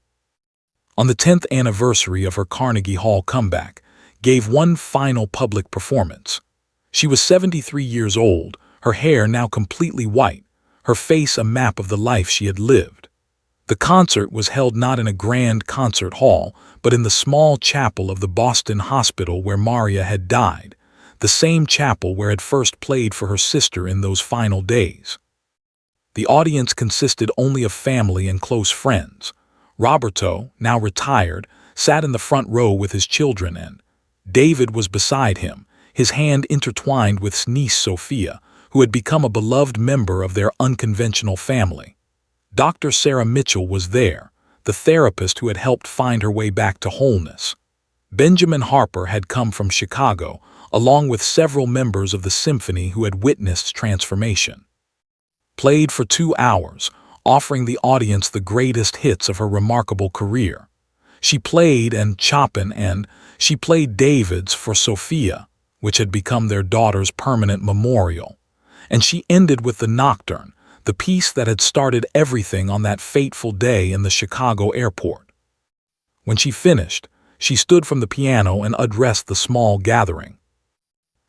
On the 10th anniversary of her Carnegie Hall comeback, gave one final public performance. She was 73 years old, her hair now completely white, her face a map of the life she had lived. The concert was held not in a grand concert hall, but in the small chapel of the Boston hospital where Maria had died, the same chapel where had first played for her sister in those final days. The audience consisted only of family and close friends. Roberto, now retired, sat in the front row with his children, and David was beside him, his hand intertwined with his niece Sophia, who had become a beloved member of their unconventional family. Dr. Sarah Mitchell was there, the therapist who had helped find her way back to wholeness. Benjamin Harper had come from Chicago, along with several members of the symphony who had witnessed transformation. Played for 2 hours, offering the audience the greatest hits of her remarkable career. She played Chopin and she played David's for Sophia, which had become their daughter's permanent memorial. And she ended with the Nocturne, the piece that had started everything on that fateful day in the Chicago airport. When she finished, she stood from the piano and addressed the small gathering.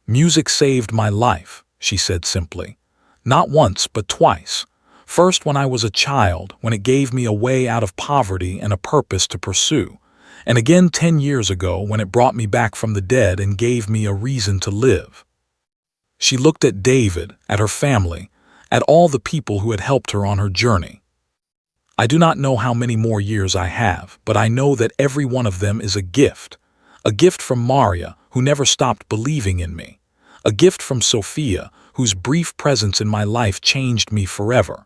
"Music saved my life," she said simply. "Not once, but twice. First when I was a child, when it gave me a way out of poverty and a purpose to pursue. And again 10 years ago when it brought me back from the dead and gave me a reason to live." She looked at David, at her family, at all the people who had helped her on her journey. "I do not know how many more years I have, but I know that every one of them is a gift from Maria, who never stopped believing in me, a gift from Sophia, whose brief presence in my life changed me forever,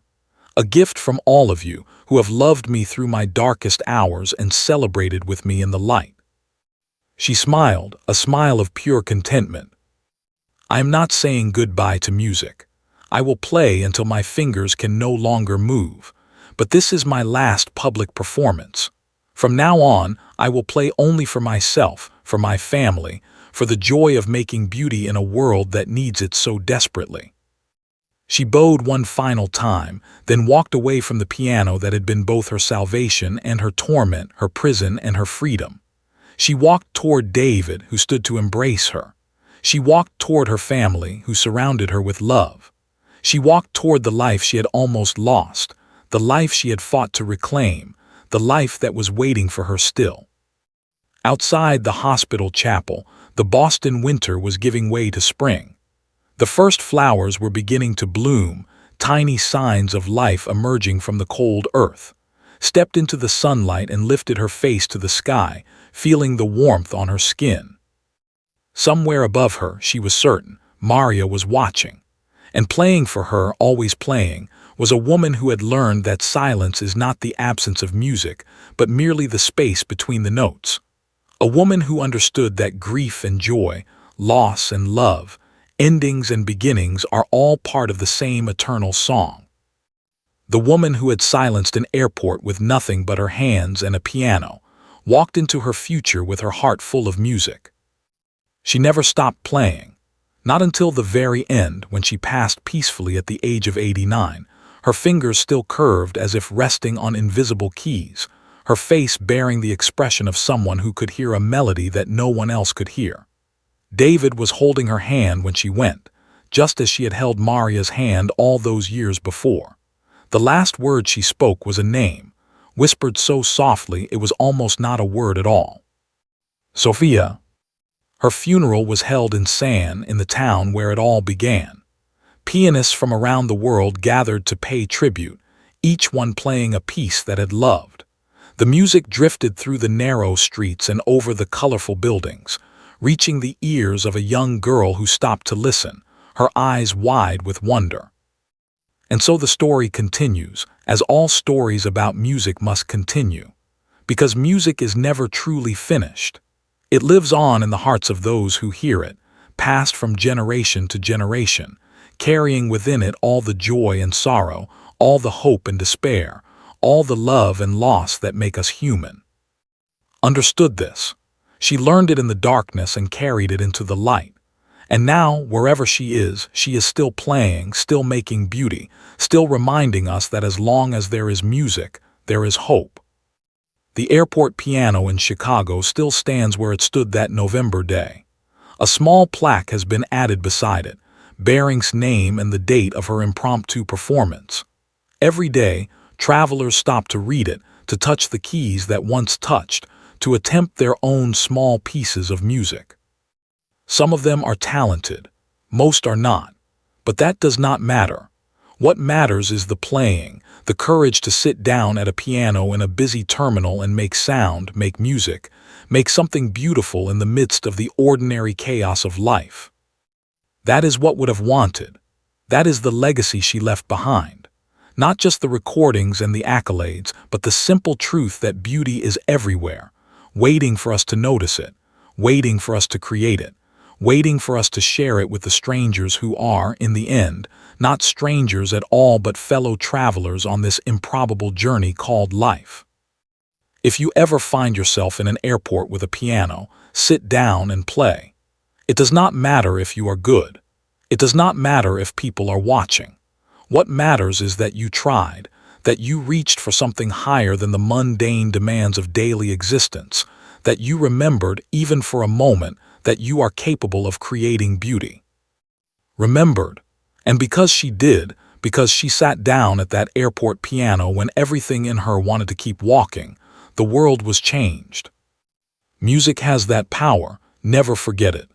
a gift from all of you who have loved me through my darkest hours and celebrated with me in the light." She smiled, a smile of pure contentment. "I am not saying goodbye to music. I will play until my fingers can no longer move, but this is my last public performance. From now on, I will play only for myself, for my family, for the joy of making beauty in a world that needs it so desperately." She bowed one final time, then walked away from the piano that had been both her salvation and her torment, her prison and her freedom. She walked toward David, who stood to embrace her. She walked toward her family, who surrounded her with love. She walked toward the life she had almost lost, the life she had fought to reclaim, the life that was waiting for her still. Outside the hospital chapel, the Boston winter was giving way to spring. The first flowers were beginning to bloom, tiny signs of life emerging from the cold earth. Stepped into the sunlight and lifted her face to the sky, feeling the warmth on her skin. Somewhere above her, she was certain, Maria was watching. And playing for her, always playing, was a woman who had learned that silence is not the absence of music, but merely the space between the notes. A woman who understood that grief and joy, loss and love, endings and beginnings are all part of the same eternal song. The woman who had silenced an airport with nothing but her hands and a piano, walked into her future with her heart full of music. She never stopped playing. Not until the very end, when she passed peacefully at the age of 89, her fingers still curved as if resting on invisible keys, her face bearing the expression of someone who could hear a melody that no one else could hear. David was holding her hand when she went, just as she had held Maria's hand all those years before. The last word she spoke was a name, whispered so softly it was almost not a word at all. Sophia. Her funeral was held in San, in the town where it all began. Pianists from around the world gathered to pay tribute, each one playing a piece that had loved. The music drifted through the narrow streets and over the colorful buildings, reaching the ears of a young girl who stopped to listen, her eyes wide with wonder. And so the story continues, as all stories about music must continue, because music is never truly finished. It lives on in the hearts of those who hear it, passed from generation to generation, carrying within it all the joy and sorrow, all the hope and despair, all the love and loss that make us human. Understood this. She learned it in the darkness and carried it into the light. And now, wherever she is still playing, still making beauty, still reminding us that as long as there is music, there is hope. The airport piano in Chicago still stands where it stood that November day. A small plaque has been added beside it, bearing's name and the date of her impromptu performance. Every day, travelers stop to read it, to touch the keys that once touched, to attempt their own small pieces of music. Some of them are talented, most are not, but that does not matter. What matters is the playing, the courage to sit down at a piano in a busy terminal and make sound, make music, make something beautiful in the midst of the ordinary chaos of life. That is what would have wanted. That is the legacy she left behind. Not just the recordings and the accolades, but the simple truth that beauty is everywhere, waiting for us to notice it, waiting for us to create it, waiting for us to share it with the strangers who are, in the end, not strangers at all but fellow travelers on this improbable journey called life. If you ever find yourself in an airport with a piano, sit down and play. It does not matter if you are good. It does not matter if people are watching. What matters is that you tried, that you reached for something higher than the mundane demands of daily existence, that you remembered, even for a moment, that you are capable of creating beauty. Remembered, and because she did, because she sat down at that airport piano when everything in her wanted to keep walking, the world was changed. Music has that power, never forget it.